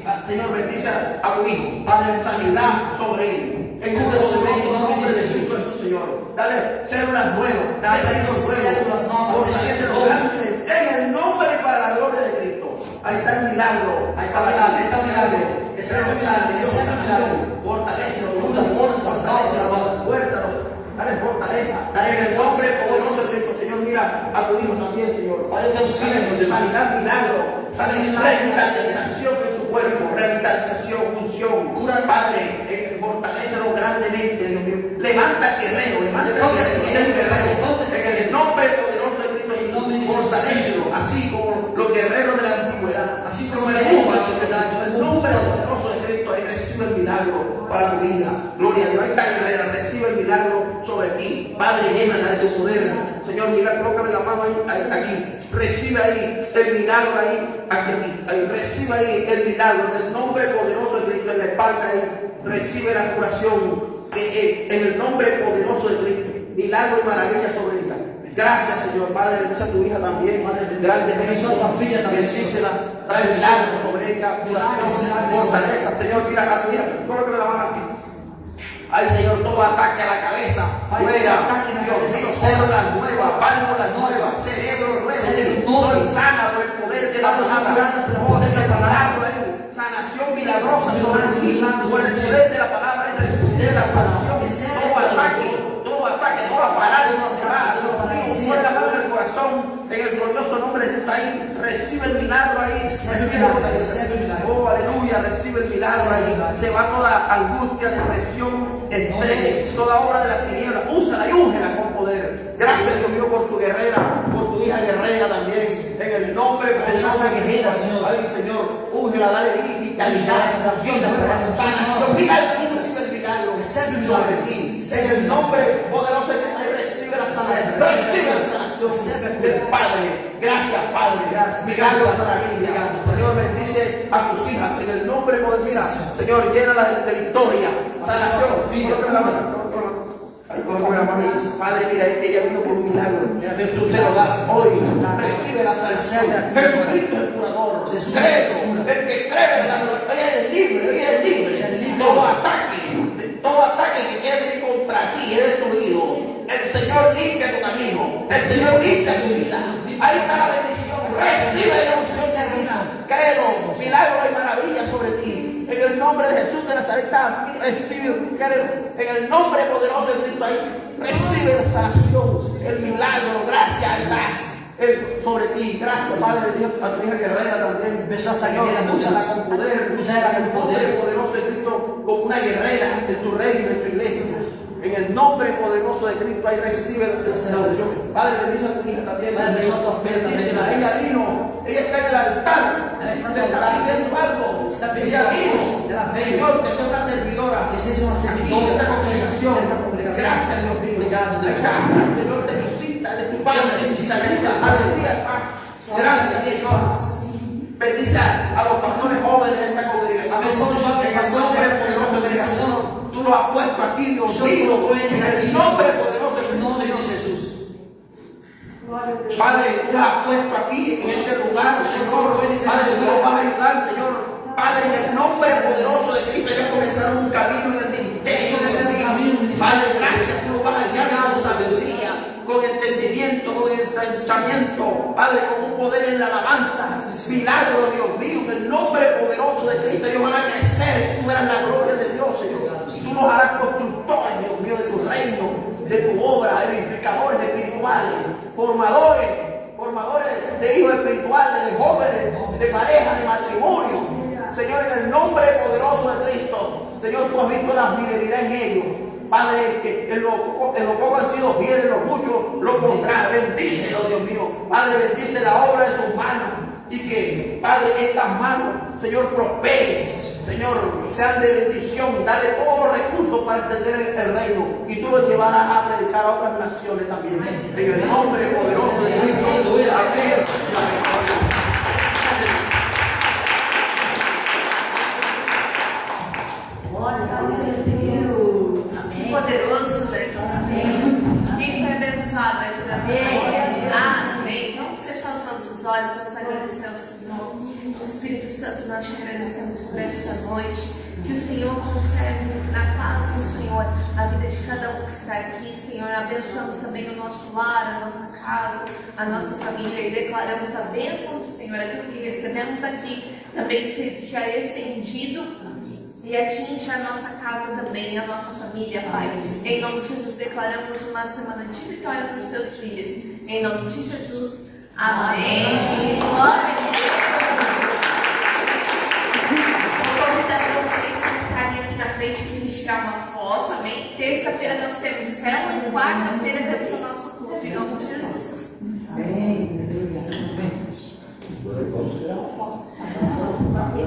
Padre, Señor, bendice a tu hijo. Padre, Sanidad sobre él. En el Cura sobre él, en poderoso nombre nombre de de Jesús. Cristo, Señor. Dale células nuevas. Dale Dale células nuevas. Fortalece los brazos. En el nombre y para la gloria de Cristo. Ahí está el milagro. Ahí está el milagro, ahí está el milagro. Recebe o milagro, recebe o milagro. Fortalece los Muda força, fortaleza, puértalos. Dale fortaleza. Dale En el força, nombre poderoso de Cristo, Señor. Mira a tu hijo también, Señor. Olha os teus filhos, meu Deus. Sanidad, milagro. Dale Milagro. revitalización en su cuerpo. Revitalización, función. Cura. Padre, fortalecelo grandemente, Dios mío. Levanta el guerrero, levanta el Levántese, guerrero. levántese. En el nombre poderoso de Cristo, En nombre de Jesús. fortalecelo, así como los guerreros de la antigüedad. Assim como era bom para a verdade, En el nombre poderoso de Cristo, ahí recibe el milagro para tu vida. Gloria a Dios. Ahí está guerrera, recibe el milagro sobre ti. Padre, llénala de tu poder. Señor, mira, colócame la mano ahí, aquí. Recibe ahí el milagro ahí, ahí. Recibe ahí el milagro en el nombre poderoso de Cristo en la espalda ahí. Recibe la curación en el nombre poderoso de Cristo. Milagro y maravilla sobre ella. Gracias, Señor Padre. Bendice a tu hija también. Grandemente. Bendice a tu filha también. Bendícela. Trae milagro sobre ella. Milagros, milagros. Fortaleza. Señor, mira a tu hija. Colócame la mano aquí. Ay, Señor, todo ataque a la cabeza. Ay, Fuera. ataque a la Dios cabeza. mío, cero por el poder de la palabra y recibir la pasión. Todo ataque no va a parar y no cerrar. Pon la mano en el corazón, en el glorioso nombre de Jesús ahí, recibe el milagro ahí. Oh, aleluya, recibe el milagro ahí. Se va toda angustia, depresión, estrés, toda obra de la tiniebla. Úsala y úngela con poder. Gracias, Dios mío, por tu guerrera, por tu hija guerrera también. En el nombre de Jesús, guerrera, Señor. Ay, Señor, úngela, dale vitalidad, sanación. Milagro, recibe el milagro. Sobre ti. En el nombre poderoso de Jesús, recibe la sanación. Recibe la sanación del Padre. Gracias, Padre. Milagro para mí. Señor, bendice a tus hijas. En el nombre poderoso. Señor, llénalas de victoria. Sanación. Ay, coloque la mano y dice, Padre, mira, ella vino por un milagro. Tú se lo das hoy. Recibe la salvación. Jesucristo es el curador. Creo. El que cree, hoy eres libre. Hoy eres libre. Todo ataque que quiere venir contra ti es destruido. El Señor limpia tu camino. El Señor limpia tu vida. Ahí está la bendición. Recibe la unción divina. Creo, milagro y maravilla sobre ti. En el nombre de Jesús de Nazaret, recibe, en el nombre poderoso de Cristo ahí, recibe la sanación, el milagro, gracias, sobre ti. Gracias, Padre Dios, a tu hija guerrera también. Señor, úsala con poder, el poder poderoso de Cristo como una guerrera de tu reino, de tu iglesia. En el nombre poderoso de Cristo ahí recibe la salvación. Padre, bendice a tu hija también. Bendice a ella vino. Ella está en el altar. Está pidiendo algo. Ella vino. Señor, que sea una servidora. Que sea una servidora de esta congregación. Gracias, Dios mío. Señor, te visita de tu Padre. Alegría y paz. Gracias, Señor. Bendice a los pastores jóvenes de esta congregación. En el nombre poderoso de la congregación. Tú lo has puesto aquí, Dios mío, en el nombre poderoso de Jesús. Padre, tú lo has puesto aquí, en este lugar, Señor. Padre, tú lo vas a ayudar, Señor. Padre, en el nombre poderoso de Cristo, ya comenzaron un camino en el ministerio de ese camino. Padre, gracias, tú lo vas a guiar con sabiduría, con entendimiento, con ensanchamiento. Padre, con un poder en la alabanza. Milagro, Dios mío, en el nombre poderoso de Cristo, ellos van a crecer. Si tú verás la gloria de Dios, Señor. Tú nos harás constructores, Dios mío, de tu reino, de tu obra, edificadores espirituales, formadores de hijos espirituales, de jóvenes, de parejas, de matrimonio. Señor, en el nombre poderoso de Cristo, Señor, tú has visto la fidelidad en ellos. Padre, que en lo poco han sido fieles, en lo mucho lo pondrás. Bendícelo, Dios mío. Padre, bendice la obra de tus manos. Y que, Padre, estas manos, Señor, prosperen. Señor, sean de bendición. Dale todos los recursos para entender el reino. Y tú los llevarás a predicar a otras naciones también. En el nombre poderoso de Cristo. Amén. Que poderoso, né? Quem foi abençoado aqui nessa noite? Amém. Vamos fechar os nossos olhos, vamos agradecer ao Senhor. Espírito Santo, nós te agradecemos por essa noite. Que o Senhor conserve na paz do Senhor a vida de cada um que está aqui, Senhor. Abençoamos também o nosso lar, a nossa casa, a nossa família e declaramos a bênção do Senhor. Aquilo que recebemos aqui também seja estendido e atinja a nossa casa também, a nossa família, Pai. Em nome de Jesus, declaramos uma semana de vitória para os teus filhos. Em nome de Jesus, amém. Glória a Deus. Vou convidar vocês para estarem aqui na frente para a gente tirar uma foto, amém? Terça-feira nós temos célula e quarta-feira temos o nosso culto. Em nome de Jesus. Amém. Vamos tirar uma foto.